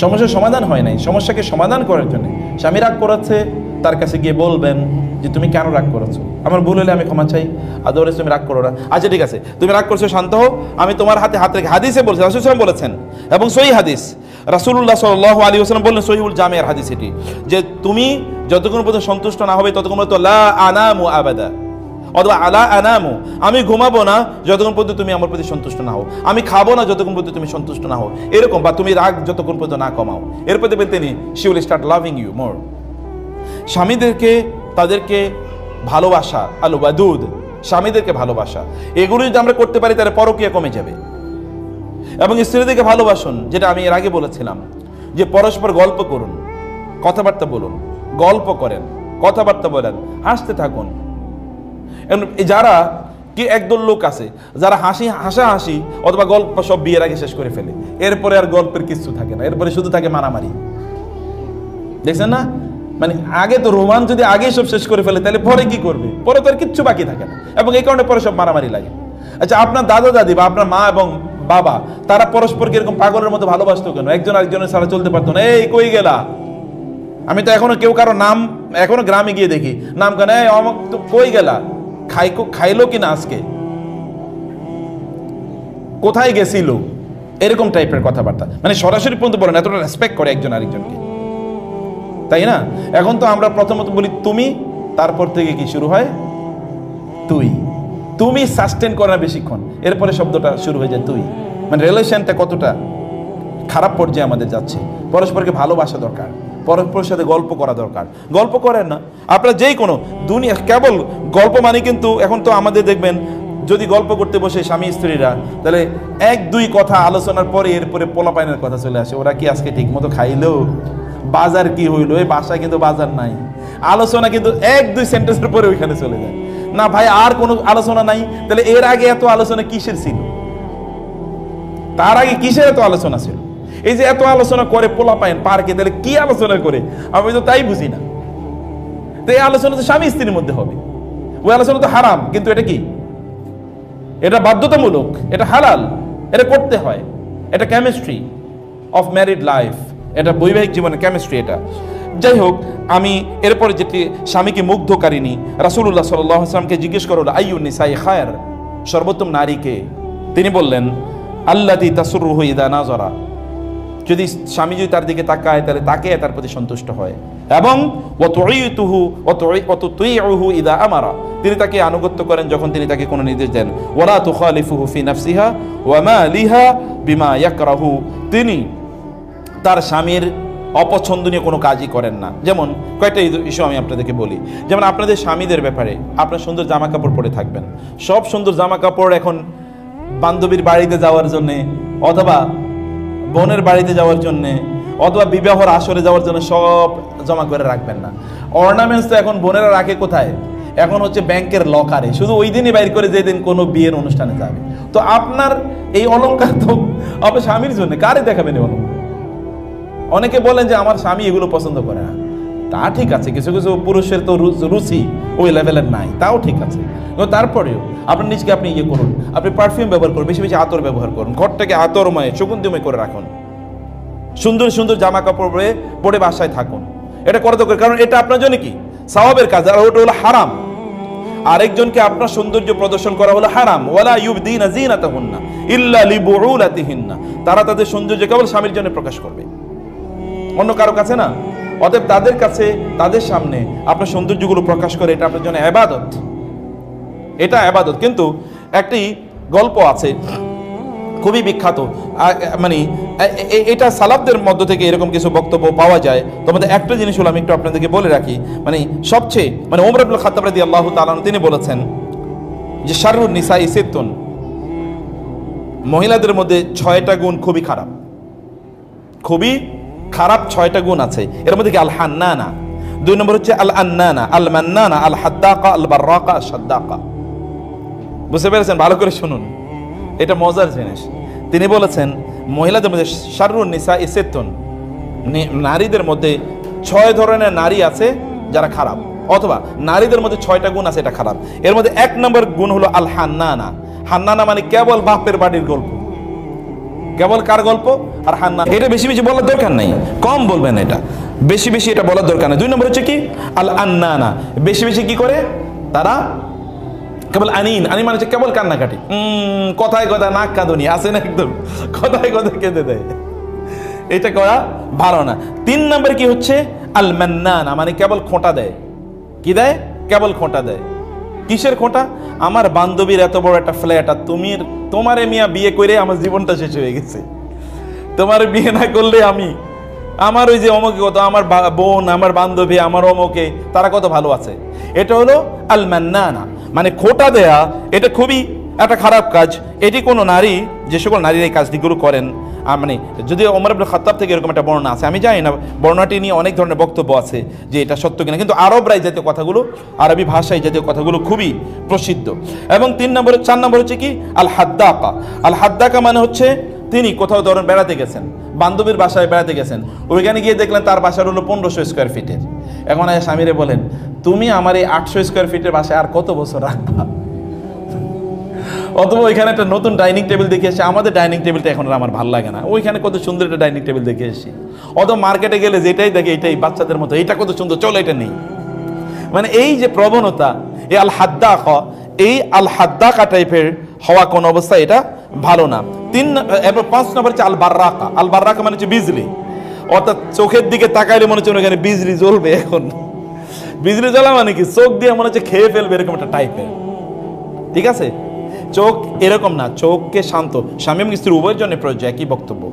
সমস্যার সমাধান হয় নাই। সমস্যাকে সমাধান করার জন্য স্বামী রাগ করাচ্ছে, তার কাছে গিয়ে বলবেন যে তুমি কেন রাগ করেছো, আমার ভুল হলে আমি ক্ষমা চাই, আদরে তুমি রাগ করো না। আচ্ছা ঠিক আছে, তুমি রাগ করছো, শান্ত হও, আমি তোমার হাতে হাত রেখে, হাদিসে বলছে, রাসূল সাল্লাল্লাহু আলাইহি ওয়াসাল্লাম বলেছেন, এবং সহিহ হাদিস, রাসূলুল্লাহ সাল্লাল্লাহু আলাইহি ওয়াসাল্লাম বললেন, সহিহুল জামিআর হাদিস এটি, যে তুমি যতক্ষণ পর্যন্ত সন্তুষ্ট না হবে ততক্ষণ পর্যন্ত লা আনামু আবাদা, অথবা আলা আনামু, আমি ঘুমাবো না যতক্ষণ পর্যন্ত তুমি আমার প্রতি সন্তুষ্ট না হও, আমি খাবো না যতক্ষণ পর্যন্ত তুমি সন্তুষ্ট না হও, এরকম, বা তুমি রাগ যতক্ষণ পর্যন্ত না কমাও। এরপর দেখবেন তিনি she will start loving you more. স্বামীদেরকে, তাদেরকে ভালোবাসা, আল ওয়াদুদ, স্বামীদেরকে ভালোবাসা, এগুলো যদি আমরা করতে পারি তাহলে পরকীয়া কমে যাবে। এবং স্ত্রীদেরকে ভালোবাসুন, যেটা আমি এর আগে বলেছিলাম, যে পরস্পর গল্প করুন, কথাবার্তা বলুন, গল্প করেন, কথাবার্তা বলেন, হাসতে থাকুন। যারা কি একদল লোক আছে যারা হাসাহাসি অথবা গল্প সব বিয়ের আগে শেষ করে ফেলে, এরপরে আর গল্পের কিছু থাকে না, এরপরে শুধু থাকে মারামারি। দেখছেন না? মানে আগে তো রোমান যদি আগে সব শেষ করে ফেলে তাহলে পরে কি করবে? পরে তো আর কিচ্ছু বাকি থাকে না, এবং এই কারণে পরে সব মারামারি লাগে। আচ্ছা, আপনার দাদা দাদি বা আপনার মা এবং বাবা তারা পরস্পরকে এরকম পাগলের মতো ভালোবাসতো কেন? একজন আরেকজনের ছাড়া চলতে পারতো না। এই কই গেলা, আমি তো এখনো কেউ কারো নাম এখনো গ্রামে গিয়ে দেখি নাম কেন অমুক তো কই গেলা, খাইলো কিনা আজকে, কোথায় গেছিল, এরকম টাইপের কথাবার্তা, মানে সরাসরি পর্যন্ত বলেন, এতটা রেসপেক্ট করে একজন আরেকজনকে, তাই না? এখন তো আমরা প্রথমত বলি তুমি, তারপর থেকে কি শুরু হয় তুই। তুমি সাস্টেন করে না বেশিক্ষণ, এরপরে শব্দটা শুরু হয়ে যায় তুই। মানে রিলেশনটা কতটা খারাপ পর্যায়ে আমাদের যাচ্ছে। পরস্পরকে ভালোবাসা দরকার, পরস্পরের সাথে গল্প করা দরকার। গল্প করেন না আপনারা, যেই কোনো দুনিয়া কেবল গল্প মানে, কিন্তু এখন তো আমাদের দেখবেন যদি গল্প করতে বসে স্বামী স্ত্রীরা, তাহলে এক দুই কথা আলোচনার পরে এরপরে পোলাপাইনের কথা চলে আসে। ওরা কি আজকে ঠিক মতো খাইলো, বাজার কি হইলো, এই বাসায় কিন্তু বাজার নাই, আলোচনা কিন্তু এক দুই সেন্টেন্সের পরে ওইখানে চলে যায়। না ভাই আর কোনো আলোচনা নাই, তাহলে এর আগে এত আলোচনা কিসের ছিল, তার আগে কিসের এত আলোচনা ছিল? এই যে এত আলোচনা করে পোলাপাইন পার্কে, তাহলে কি আলোচনা করে আমি তো তাই বুঝি না। তো এই আলোচনা তো স্বামী স্ত্রীর মধ্যে হবে, ওই আলোচনা তো হারাম, কিন্তু এটা কি, এটা বাধ্যতামূলক, এটা হালাল, এটা করতে হয়, এটা কেমিস্ট্রি অফ ম্যারিড লাইফ, এটা বৈবাহিক জীবনের কেমিস্ট্রি এটা। যাই হোক, আমি এরপরে যেটি স্বামীকে মুগ্ধকারিনী, রাসূলুল্লাহ সাল্লাল্লাহু আলাইহি ওয়াসাল্লামকে জিজ্ঞেস করা হলো আইয়ুন নিসাই খায়র, সর্বোত্তম নারীকে? তিনি বললেন আল্লাতী তাসুররুহু ইযা নাযারা, যদি স্বামী যদি তার দিকে তাকায় তাহলে তাকে তার প্রতি সন্তুষ্ট হয়, এবং ওয়াতুতিউহু ইযা আমারা, তিনি তাকে আনুগত্য করেন যখন তিনি তাকে কোনো নির্দেশ দেন। ওয়ালা তুখালিফুহু ফি নাফসিহা ওয়া মালিহা বিমা ইয়াকরাহু, তিনি তার স্বামীর অপছন্দনীয় কোনো কাজই করেন না। যেমন কয়েকটা ইস্যু আমি আপনাদেরকে বলি, যেমন আপনাদের স্বামীদের ব্যাপারে আপনার সুন্দর জামা কাপড় পরে থাকবেন। সব সুন্দর জামা কাপড় এখন বান্ধবীর বাড়িতে যাওয়ার জন্যে, অথবা বোনের বাড়িতে যাওয়ার জন্যে, অথবা বিবাহর আসরে যাওয়ার জন্য সব জমা করে রাখবেন না। অর্নামেন্টস তো এখন বোনেরা রাখে কোথায়? এখন হচ্ছে ব্যাংকের লকারে, শুধু ওই দিনই বাইর করে যেদিন কোনো বিয়ের অনুষ্ঠানে যাবে। তো আপনার এই অলংকার তো আপনার স্বামীর জন্য, কারে দেখাবেন এই অলংকার? অনেকে বলেন যে আমার স্বামী এগুলো পছন্দ করে না, তা ঠিক আছে, কিছু কিছু পুরুষের তো রুচি ওই লেভেলের নাই, তাও ঠিক আছে। তারপরেও আপনার নিজকে আপনি ইয়ে করুন, আপনি পারফিউম ব্যবহার করুন, বেশি বেশি আতর ব্যবহার করুন, ঘরটাকে আতরময় সুগন্ধিময় করে রাখুন, সুন্দর সুন্দর জামা কাপড় পরে বাসায় থাকুন। এটা করা দরকার, কারণ এটা আপনার জন্য কি সওয়াবের কাজ, আর ওটা হলো হারাম। আরেকজনকে আপনার সৌন্দর্য প্রদর্শন করা হলো হারাম। ওয়ালা ইউবদিনা যিনাতাহুন্না ইল্লা লিবুউলাতিহিন্না, তারা তাদের সৌন্দর্য কেবল স্বামীর জন্য প্রকাশ করবে, অন্য কারো কাছে না। অতএব তাদের কাছে, তাদের সামনে আপনার সৌন্দর্যগুলো প্রকাশ করে, এটা আপনার জন্য ইবাদত, এটা ইবাদত। কিন্তু একটি গল্প আছে খুবই বিখ্যাত, মানে এটা সালাফদের মধ্য থেকে এরকম কিছু বক্তব্য পাওয়া যায়। তোমাদের একটা জিনিস হলো আমি একটু আপনাদেরকে বলে রাখি, মানে সবচেয়ে মানে ওমর ইবনুল খাত্তাব রাদিয়াল্লাহু তাআলা তিনি বলেছেন যে শাররুন নিসাই সিত্তুন, মহিলাদের মধ্যে 6টা গুণ খুবই খারাপ, খুবই খারাপ 6টা গুণ আছে। এর মধ্যে কি আল হান্নানা, 2 নম্বর হচ্ছে আল আন্নানা, আল মান্নানা, আল হাদ্দাকা, আল বাররাকা, আশ-শাদ্দাকা। বুঝতে পেরেছেন? ভালো করে শুনুন, এটা মজার জিনিস। তিনি বলেছেন মহিলাদের মধ্যে শাররুন নিসাই সিত্তুন, নারীদের মধ্যে 6 ধরনের নারী আছে যারা খারাপ, অথবা নারীদের মধ্যে 6টা গুণ আছে এটা খারাপ। এর মধ্যে 1 নম্বর গুণ হলো আল হান্নানা। হান্নানা মানে কেবল বাপের বাড়ির গল্প, কেবল কার গল্প? আর হান্নানা। এটা বেশি বেশি বলার দরকার নেই, কম বলবেন, এটা বেশি বেশি এটা বলার দরকার নেই। 2 নম্বর হচ্ছে কি আল আন্নানা, বেশি বেশি কি করে তারা কেবল আনিন, আনি মানে হচ্ছে কেবল কান্নাকাটি, কথায় কথায় নাক কাঁদুনি আছে না, একদম কথায় কথায় কেঁদে দেয়, এটা করা ভালো না। 3 নম্বর কি হচ্ছে আল মান্নানা, মানে কেবল খোঁটা দেয়। কি দেয়? কেবল খোঁটা দেয়। কিসের খোঁটা? আমার বান্ধবীর এত বড় একটা ফ্ল্যাট, আর তোমারে মিয়া বিয়ে করে আমার জীবনটা শেষ হয়ে গেছে, তোমার বিয়ে না করলে আমার ওই যে অমুকে কত, আমার বোন, আমার বান্ধবী, আমার অমুকে, তারা কত ভালো আছে। এটা হলো আল মান্নানা, মানে খোঁটা দেয়া। এটা খুবই একটা খারাপ কাজ। এটি কোনো নারী, যে সকল নারীরা এই কাজটিগুলো করেন, মানে যদিও ওমর ইবনে খাত্তাব থেকে এরকম একটা বর্ণনা আছে, আমি জানি না বর্ণনাটি নিয়ে অনেক ধরনের বক্তব্য আছে যে এটা সত্য কিনা, কিন্তু আরবরাই জাতীয় কথাগুলো, আরবি ভাষায় জাতীয় কথাগুলো খুবই প্রসিদ্ধ। এবং 4 নম্বর হচ্ছে কি আল হাদ্দাকা। আল হাদ্দাকা মানে হচ্ছে তিনি কোথাও ধরেন বেড়াতে গেছেন, বান্ধবীর বাসায় বেড়াতে গেছেন, ওইখানে গিয়ে দেখলেন তার বাসার হলো 1500 স্কোয়ার ফিটের। এখন স্বামীরে বলেন, তুমি আমার এই 800 স্কোয়ার ফিটের বাসায় আর কত বছর রাখবা? অথবা ওইখানে একটা নতুন ডাইনিং টেবিল দেখে এসে আমাদের ডাইনিং টেবিলটা এখন আর আমার ভালো লাগে না, ওইখানে কত সুন্দর একটা ডাইনিং টেবিল দেখে এসেছি। অথবা মার্কেটে গেলে যেটাই দেখে এটাই বাচ্চাদের মতো, এটা কত সুন্দর, চলো এটা নেই। মানে এই যে প্রবণতা, এই আল হাদ্দাকা, এই আল হাদ্দাকা টাইপের হওয়া কোন অবস্থায় এটা ভালো না। এবার 5 নম্বর হচ্ছে আল বাররাকা। আল বাররাকা মানে হচ্ছে বিজলি, অর্থাৎ চোখের দিকে তাকাইলে মনে হচ্ছে এখানে বিজলি জ্বলবে। এখন বিজলি জ্বলা মানে কি, চোখ দিয়ে মনে হচ্ছে খেয়ে ফেলবে এরকম একটা টাইপের, ঠিক আছে? চোখ এরকম না, চোখকে শান্ত। স্বামী এবং স্ত্রী উভয়ের জন্য প্রয়োজন একই বক্তব্য,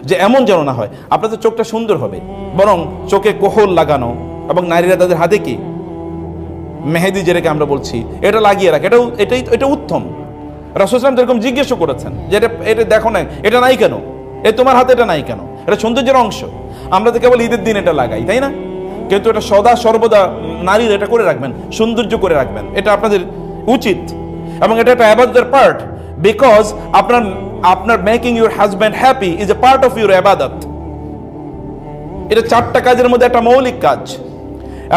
যে এমন যেন না হয় আপনাদের চোখটা সুন্দর হবে, বরং চোখে কোহল লাগানো, এবং নারীরা তাদের হাতে কি মেহেদি, যেটাকে আমরা বলছি, এটা লাগিয়ে রাখে, এটা উত্তম। রাসূল সাল্লাল্লাহু আলাইহি ওয়াসাল্লাম যেরকম জিজ্ঞেস করেছেন যে এটা দেখো না, এটা নাই কেন, তোমার হাতে এটা নাই কেন, এটা সৌন্দর্যের অংশ। আমরা তো কেবল ঈদের দিন এটা লাগাই, তাই না? কিন্তু এটা সদা সর্বদা নারীরা এটা করে রাখবেন, সৌন্দর্য করে রাখবেন, এটা আপনাদের উচিত। এবং এটা একটা ইবাদতের পার্ট, বিকজ আপনার making your husband happy is a part of your ইবাদত। এটা 4টা কাজের মধ্যে একটা মৌলিক কাজ।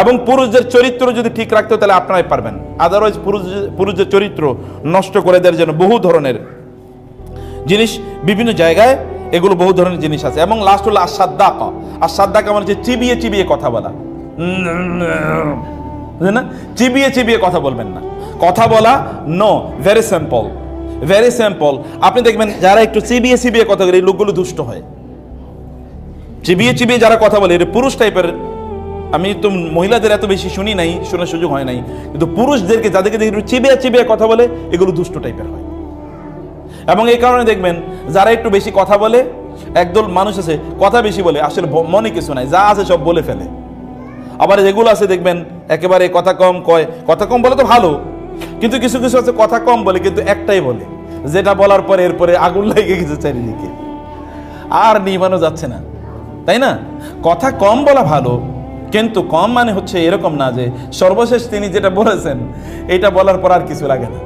এবং পুরুষদের চরিত্র যদি ঠিক রাখতে হয় তাহলে আপনারাই পারবেন, আদারওয়াইজ পুরুষদের চরিত্র নষ্ট করে দেওয়ার জন্য বহু ধরনের জিনিস বিভিন্ন জায়গায়, এগুলো বহু ধরনের জিনিস আছে। এবং লাস্ট হলো আসাদ্দাকা। আসাদ্দাকা মানে হচ্ছে চিবিয়ে চিবিয়ে কথা বলা, বুঝলেন না? চিবিয়ে চিবিয়ে কথা বলবেন না, কথা বলা no, very simple, very simple. আপনি দেখবেন যারা একটু চিবিয়ে চিবিয়ে কথা বলে এই লোকগুলো দুষ্ট হয়। চিবিয়ে চিবিয়ে যারা কথা বলে এটা পুরুষ টাইপের। আমি তো মহিলাদের এত বেশি শুনি নাই, শোনার সুযোগ হয় নাই, কিন্তু পুরুষদেরকে যাদেরকে দেখি একটু চিবিয়ে চিবিয়ে কথা বলে এগুলো দুষ্ট টাইপের হয়। এবং এই কারণে দেখবেন যারা একটু বেশি কথা বলে, একদল মানুষ আছে কথা বেশি বলে, আসলে মনে কিছু নাই, যা আছে সব বলে ফেলে। আবার যেগুলো আছে দেখবেন একেবারে কথা কম কয়, কথা কম বলে তো ভালো, কিন্তু কিছু কিছু আছে কথা কম বলে কিন্তু একটাই বলে, যেটা বলার পরে এরপরে আগুন লেগে গেছে চারিদিকে, আর নিভানো যাচ্ছে না, তাই না? কথা কম বলা ভালো, কিন্তু কম মানে হচ্ছে এরকম না যে সর্বশেষ তিনি যেটা বলেছেন এটা বলার পর আর কিছু লাগে না,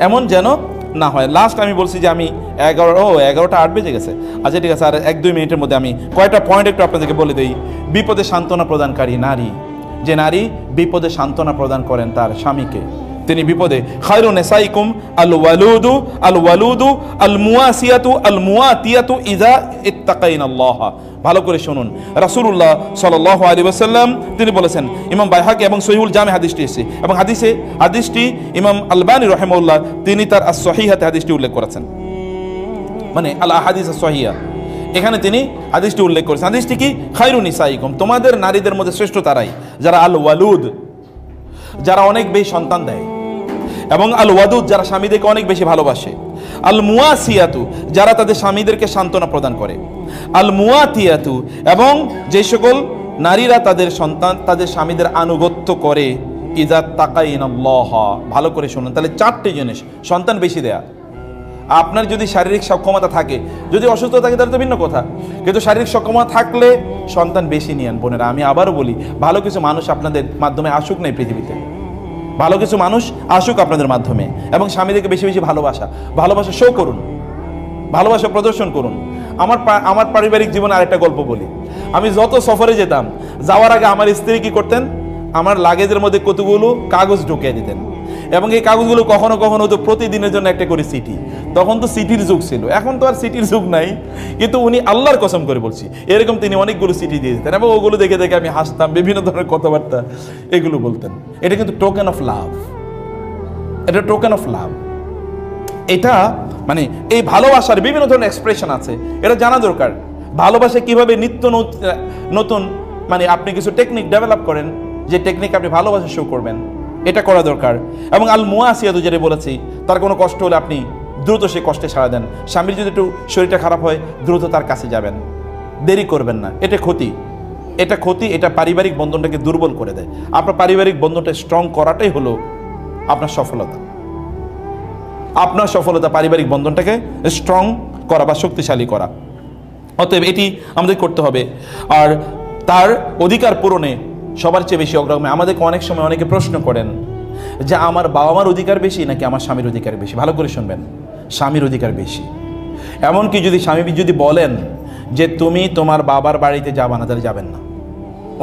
এমন যেন না হয়। লাস্ট আমি বলছি যে আমি 11টা 8 বেজে গেছে। আচ্ছা ঠিক আছে, আর 1-2 মিনিটের মধ্যে আমি কয়টা পয়েন্ট একটু আপনাদেরকে বলে দিই। বিপদে সান্ত্বনা প্রদানকারী নারী, যে নারী বিপদে সান্ত্বনা প্রদান করেন তার স্বামীকে, তিনি বিপদে খায়রু নিসাইকুম আল ওয়ালুদু আল মুয়াতিয়াতু ইযা ইত্তাকাইনাল্লাহ। ভালো করে শুনুন, রাসূলুল্লাহ সাল্লাল্লাহু আলাইহি ওয়াসাল্লাম তিনি বলেছেন, ইমাম বাইহাকি এবং সহিহুল জামি হাদিসটি এসেছে, এবং হাদিসটি ইমাম আলবানী রাহিমাহুল্লাহ তিনি তার আস-সহিহাতে হাদিসটি উল্লেখ করেছেন, মানে আল আহাদিস আস-সহিহা, এখানে তিনি হাদিসটি উল্লেখ করেছেন। হাদিসটি কি? খায়রু নিসাইকুম, তোমাদের নারীদের মধ্যে শ্রেষ্ঠ তারাই যারা আল ওয়ালুদ, যারা অনেক বেশি সন্তান দেয়, এবং আল ওয়াদুদ, যারা স্বামীদেরকে অনেক বেশি ভালোবাসে, আল মুয়াসিয়াতু, যারা তাদের স্বামীদেরকে সান্ত্বনা প্রদান করে, আল মুয়াতিয়াতু, এবং যে সকল নারীরা তাদের স্বামীদের আনুগত্য করে, ইযা তাকাইনাল্লাহ। ভালো করে শুনুন, তাহলে 4টি জিনিস। সন্তান বেশি দেয়া, আপনার যদি শারীরিক সক্ষমতা থাকে, যদি অসুস্থ থাকে তাহলে তো ভিন্ন কথা, কিন্তু শারীরিক সক্ষমতা থাকলে সন্তান বেশি নিয়েন। বোনেরা, আমি আবারও বলি, ভালো কিছু মানুষ আপনাদের মাধ্যমে আসুক না পৃথিবীতে, ভালো কিছু মানুষ আসুক আপনাদের মাধ্যমে, এবং স্বামীদেরকে বেশি বেশি ভালোবাসা শো করুন, ভালোবাসা প্রদর্শন করুন। আমার পারিবারিক জীবনে আরেকটা গল্প বলি। আমি যত সফরে যেতাম, যাওয়ার আগে আমার স্ত্রী কি করতেন, আমার লাগেজের মধ্যে কতগুলো কাগজ ঢুকিয়ে দিতেন, এবং এই কাগজগুলো কখনো কখনো তো প্রতিদিনের জন্য একটা করে চিঠি। তখন তো চিঠির যুগ ছিল, এখন তো আর চিঠির যুগ নাই, কিন্তু উনি আল্লাহর কসম করে বলছি এরকম তিনি অনেকগুলো চিঠি দিয়ে দিতেন, এবং ওগুলো দেখে দেখে আমি হাসতাম, বিভিন্ন ধরনের কথাবার্তা এগুলো বলতেন। এটা কিন্তু টোকেন অফ লাভ, এটা টোকেন অফ লাভ। এটা মানে এই ভালোবাসার বিভিন্ন ধরনের এক্সপ্রেশন আছে, এটা জানা দরকার। ভালোবাসা কিভাবে নিত্য নতুন, মানে আপনি কিছু টেকনিক ডেভেলপ করেন, যে টেকনিক আপনি ভালোবাসা শো করবেন, এটা করা দরকার। এবং আল মুয়াসিয়াতু, যেটা বলেছি, তার কোনো কষ্ট হলে আপনি দ্রুত সেই কষ্টে সাড়া দেন। স্বামীর যদি একটু শরীরটা খারাপ হয়, দ্রুত তার কাছে যাবেন, দেরি করবেন না। এটা ক্ষতি, এটা পারিবারিক বন্ধনটাকে দুর্বল করে দেয়। আপনার পারিবারিক বন্ধনটা স্ট্রং করাটাই হলো আপনার সফলতা। আপনার সফলতা পারিবারিক বন্ধনটাকে স্ট্রং করা বা শক্তিশালী করা। অতএব এটি আমাদের করতে হবে। আর তার অধিকার পূরণে সবার চেয়ে বেশি অগ্রগামী। আমাদেরকে অনেক সময় অনেকে প্রশ্ন করেন যে আমার বাবা মার অধিকার বেশি নাকি আমার স্বামীর অধিকার বেশি। ভালো করে শুনবেন, স্বামীর অধিকার বেশি। এমনকি যদি স্বামী যদি বলেন যে তুমি তোমার বাবার বাড়িতে যাবা না, তাহলে যাবেন না।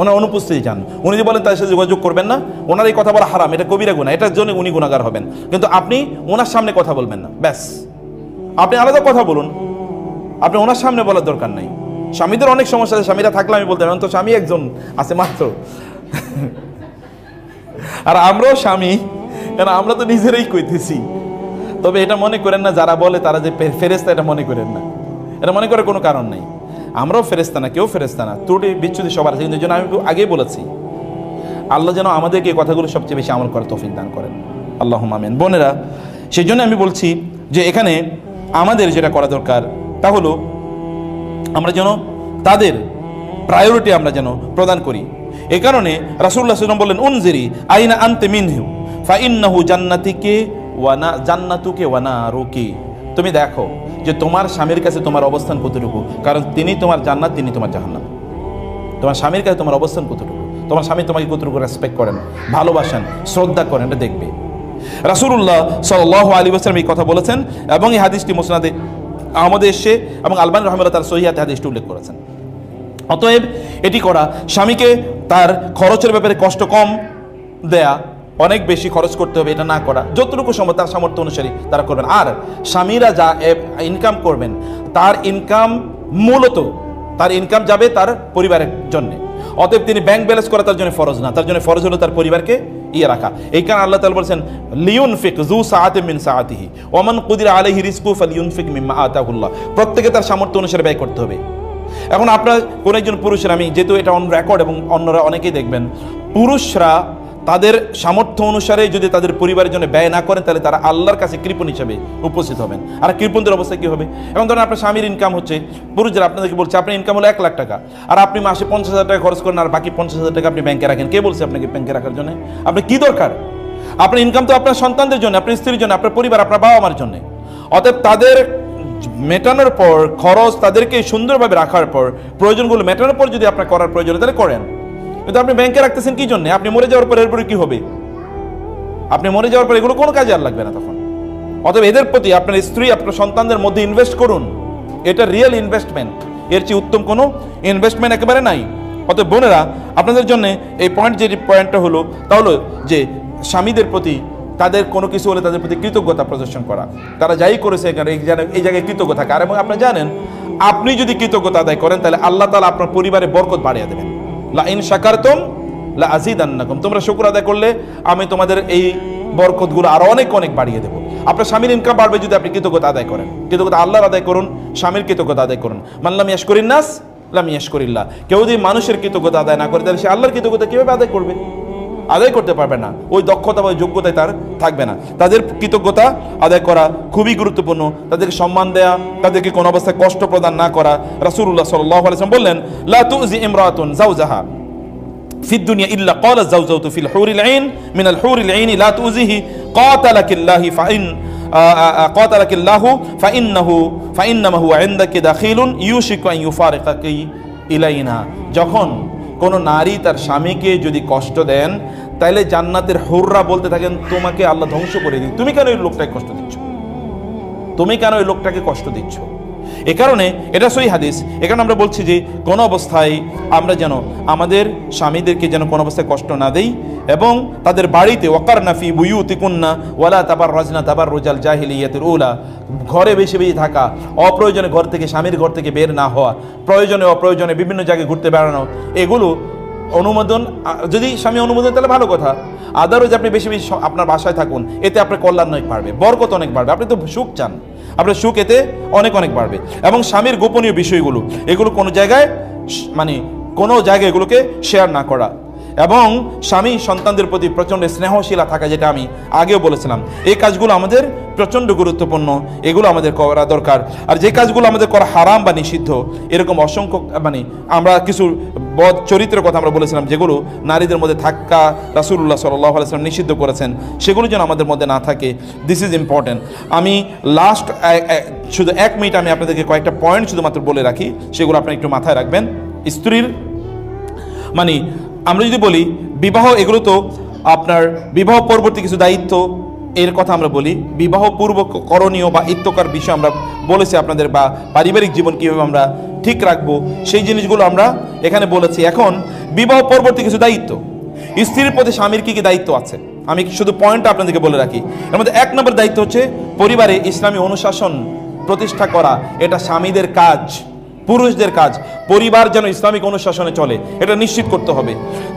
ওনার অনুপস্থিতি চান। উনি যদি বলেন তাদের সাথে যোগাযোগ করবেন না, ওনার এই কথা বলা হারাম, এটা কবিরা গুনাহ, এটার জন্য উনি গুনাহগার হবেন। কিন্তু আপনি ওনার সামনে কথা বলবেন না, ব্যাস। আপনি আলাদা কথা বলুন, আপনি ওনার সামনে বলার দরকার নাই। স্বামীদের অনেক সমস্যা আছে, স্বামীরা থাকলে আমি বলতে পারি, তো স্বামী একজন আছে মাত্র। আর আমরাও স্বামী, কারণ আমরা তো নিজেরাই কইতেছি। তবে এটা মনে করেন না যারা বলে তারা যে ফেরেশতা, এটা মনে করেন না, এটা মনে করার কোনো কারণ নাই। আমরাও ফেরেশতা না, কেউ ফেরেশতা না, ত্রুটি বিচ্যুতি সবার আছে। কিন্তু এই জন্য আমি আগেই বলেছি, আল্লাহ যেন আমাদেরকে এই কথাগুলো সবচেয়ে বেশি আমল করার তৌফিক দান করেন, আল্লাহুম্মা আমিন। বোনেরা, সেই জন্য আমি বলছি যে এখানে আমাদের যেটা করা দরকার তা হলো আমরা যেন তাদের প্রায়োরিটি আমরা যেন প্রদান করি। এই কারণে রাসূলুল্লাহ সাল্লাল্লাহু আলাইহি ওয়াসাল্লাম বললেন, উনজিরি আইনা আনতে মিনহু ফাইন্নাহু জান্নাতিকে ওয়া না জান্নাতুকে ওয়া নারুকি। তুমি দেখো যে তোমার স্বামীর কাছে তোমার অবস্থান কতটুকু, কারণ তিনি তোমার জান্নাত, তিনি তোমার জাহান্নাম। তোমার স্বামীর কাছে তোমার অবস্থান কতটুকু, তোমার স্বামী তোমাকে কতটুকু রেসপেক্ট করেন, ভালোবাসেন, শ্রদ্ধা করেন, এটা দেখবে। রাসূলুল্লাহ সাল্লাল্লাহু আলাইহি ওয়াসাল্লাম এই কথা বলেছেন এবং এই হাদিসটি মুসনাদে আহমদে এসে এবং আলবানী রাহিমাহুল্লাহ তার সহিহাতে হাদিসটি উল্লেখ করেছেন। অতএব এটি করা, স্বামীকে তার খরচের ব্যাপারে কষ্ট কম দেয়া, অনেক বেশি খরচ করতে হবে এটা না করা, যতটুকু সম্ভব তার সামর্থ্য অনুসারে তারা করবেন। আর স্বামীরা যা ইনকাম করবেন, তার ইনকাম মূলত তার ইনকাম যাবে তার পরিবারের জন্য। অতএব তিনি ব্যাংক ব্যালেন্স করা তার জন্য ফরজ না, তার জন্য ফরজ হলো তার পরিবারকে রাখা। এই কারণে আল্লাহ তাআলা বলেছেন, লিয়ুনফিক যু সাআতিন মিন সাআতিহি ওয়া মান কুদিরা আলাইহি রিজকুহু ফালিয়ুনফিক মিম্মা আতাহুল্লাহ। প্রত্যেকে তার সামর্থ্য অনুসারে ব্যয় করতে হবে। এখন আপনার কোন একজন পুরুষের, আমি যেহেতু এটা অন রেকর্ড এবং অন্যরা অনেকেই দেখবেন, পুরুষরা তাদের সামর্থ্য অনুসারে যদি তাদের পরিবারের জন্য ব্যয় না করেন, তাহলে তারা আল্লাহর কাছে কৃপণ হিসেবে উপস্থিত হবেন। আর কৃপণদের অবস্থা কি হবে? এখন ধরেন আপনার স্বামীর ইনকাম হচ্ছে, পুরুষরা আপনাদেরকে বলছে আপনার ইনকাম হলো 1 লাখ টাকা, আর আপনি মাসে 50,000 টাকা খরচ করেন, আর বাকি 50,000 টাকা আপনি ব্যাংকে রাখেন। কে বলছে আপনাকে ব্যাংকে রাখার জন্য? আপনার কি দরকার? আপনার ইনকাম তো আপনার সন্তানদের জন্য, আপনার স্ত্রীর জন্য, আপনার পরিবার, আপনার বাবা মার জন্য। অতএব তাদের মেটানোর পর, খরচ তাদেরকে সুন্দরভাবে রাখার পর, প্রয়োজনগুলো মেটানোর পর যদি আপনার করার প্রয়োজন তাহলে করেন। কিন্তু আপনি ব্যাংকে রাখতেছেন কি জন্য? আপনি মরে যাওয়ার পর এরপরে কি হবে? আপনি মরে যাওয়ার পর এগুলো কোনো কাজে আর লাগবে না তখন। অতএব এদের প্রতি আপনার স্ত্রী, আপনার সন্তানদের মধ্যে ইনভেস্ট করুন, এটা রিয়েল ইনভেস্টমেন্ট, এর চেয়ে উত্তম কোনো ইনভেস্টমেন্ট একেবারে নাই। অতএব বোনেরা, আপনাদের জন্য এই পয়েন্টটা হলো তা হলো যে স্বামীদের প্রতি তাদের কোনো কিছু হলে তাদের প্রতি কৃতজ্ঞতা প্রদর্শন করা, তারা যাই করেছে এই জায়গায় কৃতজ্ঞ থাকা। আর এবং আপনি জানেন, আপনি যদি কৃতজ্ঞতা আদায় করেন তাহলে আল্লাহ তাআলা আপনার পরিবারে বরকত বাড়িয়ে দেবেন। লা ইন শাকারতুম লা আযীদান্নাকুম, তোমরা শুকর আদায় করলে আমি তোমাদের এই বরকতগুলো আরো অনেক অনেক বাড়িয়ে দেবো। আপনার স্বামীর ইনকাম বাড়বে যদি আপনি কৃতজ্ঞতা আদায় করেন। কৃতজ্ঞতা আল্লাহর আদায় করুন, স্বামীর কৃতজ্ঞতা আদায় করুন। মান লাম ইয়াশকুরিন নাস লাম ইয়াশকুরিল্লাহ। কেউ যদি মানুষের কৃতজ্ঞতা আদায় না করে, তাহলে সে আল্লাহর কৃতজ্ঞতা কিভাবে আদায় করবে? আদায় করতে পারবে না, ওই দক্ষতা বা যোগ্যতায় তার থাকবে না। তাদের কৃতজ্ঞতা আদায় করা খুবই গুরুত্বপূর্ণ, তাদেরকে সম্মান দেয়া, তাদেরকে কোনো অবস্থায় কষ্ট প্রদান না করা। রাসূলুল্লাহ সাল্লাল্লাহু আলাইহি ওয়াসাল্লাম বললেন, লা তুজি ইমরাতুন যাওজাহা ফিদ দুনিয়া ইল্লা ক্বালা যাওজাতু ফিল হুরিল আইন মিনাল হুরিল আইনি লা তুজিহি ক্বাতালাকিল্লাহি ফাইন ক্বাতালাকিল্লাহু ফাইন্নামা হুয়া ইনদাকি দাখিলুন ইউশিকু আন ইউফারিকাকি ইলাইনা। যখন কোনো নারী তার স্বামীকে যদি কষ্ট দেন, তাহলে জান্নাতের হুররা বলতে থাকেন, তোমাকে আল্লাহ ধ্বংস করে দিন, তুমি কেন ওই লোকটাকে কষ্ট দিচ্ছ, তুমি কেন ওই লোকটাকে কষ্ট দিচ্ছ। এ কারণে এটা সহিহ হাদিস। এখানে আমরা বলছি যে কোনো অবস্থায় আমরা যেন আমাদের স্বামীদেরকে যেন কোনো অবস্থায় কষ্ট না দেই, এবং তাদের বাড়িতে ওয়াকারনা ফি বুয়ুতিকুন্না ওয়ালা তাবাররাজনা তাবাররুজাল জাহিলিয়াতিল উলা, ঘরে বেশি বেশি থাকা, অপ্রয়োজনে ঘর থেকে, স্বামীর ঘর থেকে বের না হওয়া, প্রয়োজনে অপ্রয়োজনে বিভিন্ন জায়গায় ঘুরতে বেড়ানো, এগুলো অনুমোদন, যদি স্বামী অনুমোদন তাহলে ভালো কথা। আদারওয়াইজ আপনি বেশি বেশি আপনার বাসায় থাকুন, এতে আপনার কল্যাণ অনেক বাড়বে, বরকত অনেক বাড়বে। আপনি তো সুখ চান, আপনার সুখ এতে অনেক অনেক বাড়বে। এবং স্বামীর গোপনীয় বিষয়গুলো, এগুলো কোনো জায়গায় কোনো জায়গায় এগুলোকে শেয়ার না করা, এবং স্বামী সন্তানদের প্রতি প্রচণ্ড স্নেহশীলা থাকা, যেটা আমি আগেও বলেছিলাম। এই কাজগুলো আমাদের প্রচণ্ড গুরুত্বপূর্ণ, এগুলো আমাদের করা দরকার। আর যে কাজগুলো আমাদের করা হারাম বা নিষিদ্ধ, এরকম অসংখ্য আমরা কিছু বদ চরিত্রের কথা আমরা বলেছিলাম, যেগুলো নারীদের মধ্যে থাকা রাসূলুল্লাহ সাল্লাল্লাহু আলাইহি ওয়াসাল্লাম নিষিদ্ধ করেছেন, সেগুলো যেন আমাদের মধ্যে না থাকে। This is important. আমি লাস্ট শুধু 1 মিনিট আমি আপনাদেরকে কয়েকটা পয়েন্ট শুধুমাত্র বলে রাখি, সেগুলো আপনি একটু মাথায় রাখবেন। স্ত্রীর আমরা যদি বলি বিবাহ, এগুলো তো আপনার বিবাহ পরবর্তী কিছু দায়িত্ব, এর কথা আমরা বলি। বিবাহ পূর্ব করণীয় বা ইত্যকার বিষয় আমরা বলেছি আপনাদের, বা পারিবারিক জীবন কীভাবে আমরা ঠিক রাখবো, সেই জিনিসগুলো আমরা এখানে বলেছি। এখন বিবাহ পরবর্তী কিছু দায়িত্ব, স্ত্রীর প্রতি স্বামীর কি কি দায়িত্ব আছে, আমি শুধু পয়েন্টটা আপনাদেরকে বলে রাখি। এর মধ্যে 1 নম্বর দায়িত্ব হচ্ছে পরিবারে ইসলামী অনুশাসন প্রতিষ্ঠা করা। এটা স্বামীদের কাজ, পুরুষদের কাজ। পরিবার যেন ইসলামিক অনুশাসনে চলে, এটা নিশ্চিত করতে হবে।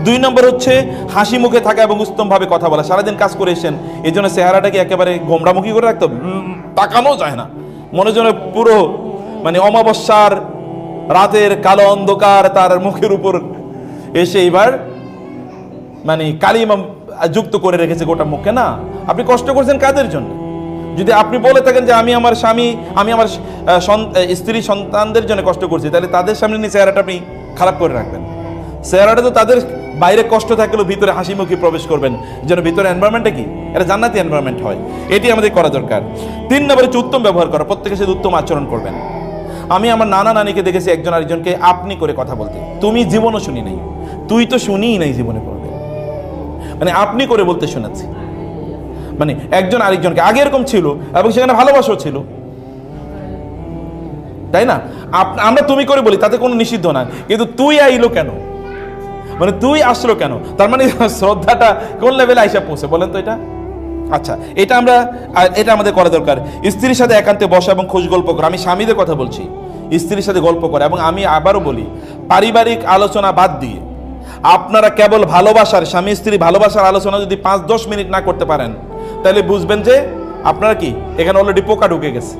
2 নম্বর হচ্ছে হাসি মুখে থাকা এবং উত্তমভাবে কথা বলা। সারাদিন কাজ করে এসেছেন, এই জন্য চেহারাটাকে একেবারে গোমরামুখী করে রাখতে হবে, তাকানো যায় না, মনে যেন পুরো মানে অমাবস্যার রাতের কালো অন্ধকার তার মুখের উপর এসে এবার মানে কালিমা যুক্ত করে রেখেছে গোটা মুখে। না, আপনি কষ্ট করছেন কাদের জন্য? যদি আপনি বলে থাকেন যে আমি আমার স্বামী, আমি আমার স্ত্রী সন্তানদের জন্য কষ্ট করছি, তাহলে তাদের সামনে নিয়ে চেহারাটা আপনি খারাপ করে রাখবেন। চেহারাটা তো তাদের বাইরে কষ্ট থাকলেও ভিতরে হাসি মুখে প্রবেশ করবেন, যেন ভিতরে এনভায়রনমেন্টটা কি এটা জান্নাতি এনভায়রনমেন্ট হয়। এটি আমাদের করা দরকার। 3 নম্বরে হচ্ছে উত্তম ব্যবহার করা, প্রত্যেকের সাথে উত্তম আচরণ করবেন। আমি আমার নানা নানিকে দেখেছি একজন আরেকজনকে আপনি করে কথা বলতে, তুমি জীবনও শুনি নাই, তুই তো শুনিই নাই জীবনে করবে, মানে আপনি করে বলতে শোনাচ্ছি। মানে একজন আরেকজনকে, আগে এরকম ছিল এবং সেখানে ভালোবাসাও ছিল, তাই না? আমরা তুমি করে বলি, তাতে কোনো নিষিদ্ধ না, কিন্তু তুই আইলো কেন, মানে তুই আসলো কেন, তার মানে শ্রদ্ধাটা কোন লেভেলে আইসা পৌঁছে বলেন তো এটা। আচ্ছা, এটা আমাদের করা দরকার। স্ত্রীর সাথে একান্তে বসা এবং খোঁজ গল্প করা। আমি স্বামীদের কথা বলছি, স্ত্রীর সাথে গল্প করা। এবং আমি আবারও বলি, পারিবারিক আলোচনা বাদ দিয়ে আপনারা কেবল ভালোবাসার, স্বামী স্ত্রী ভালোবাসার আলোচনা যদি 5-10 মিনিট না করতে পারেন, তাহলে বুঝবেন যে আপনারা কি এখানে অলরেডি পোকা ঢুকে গেছে।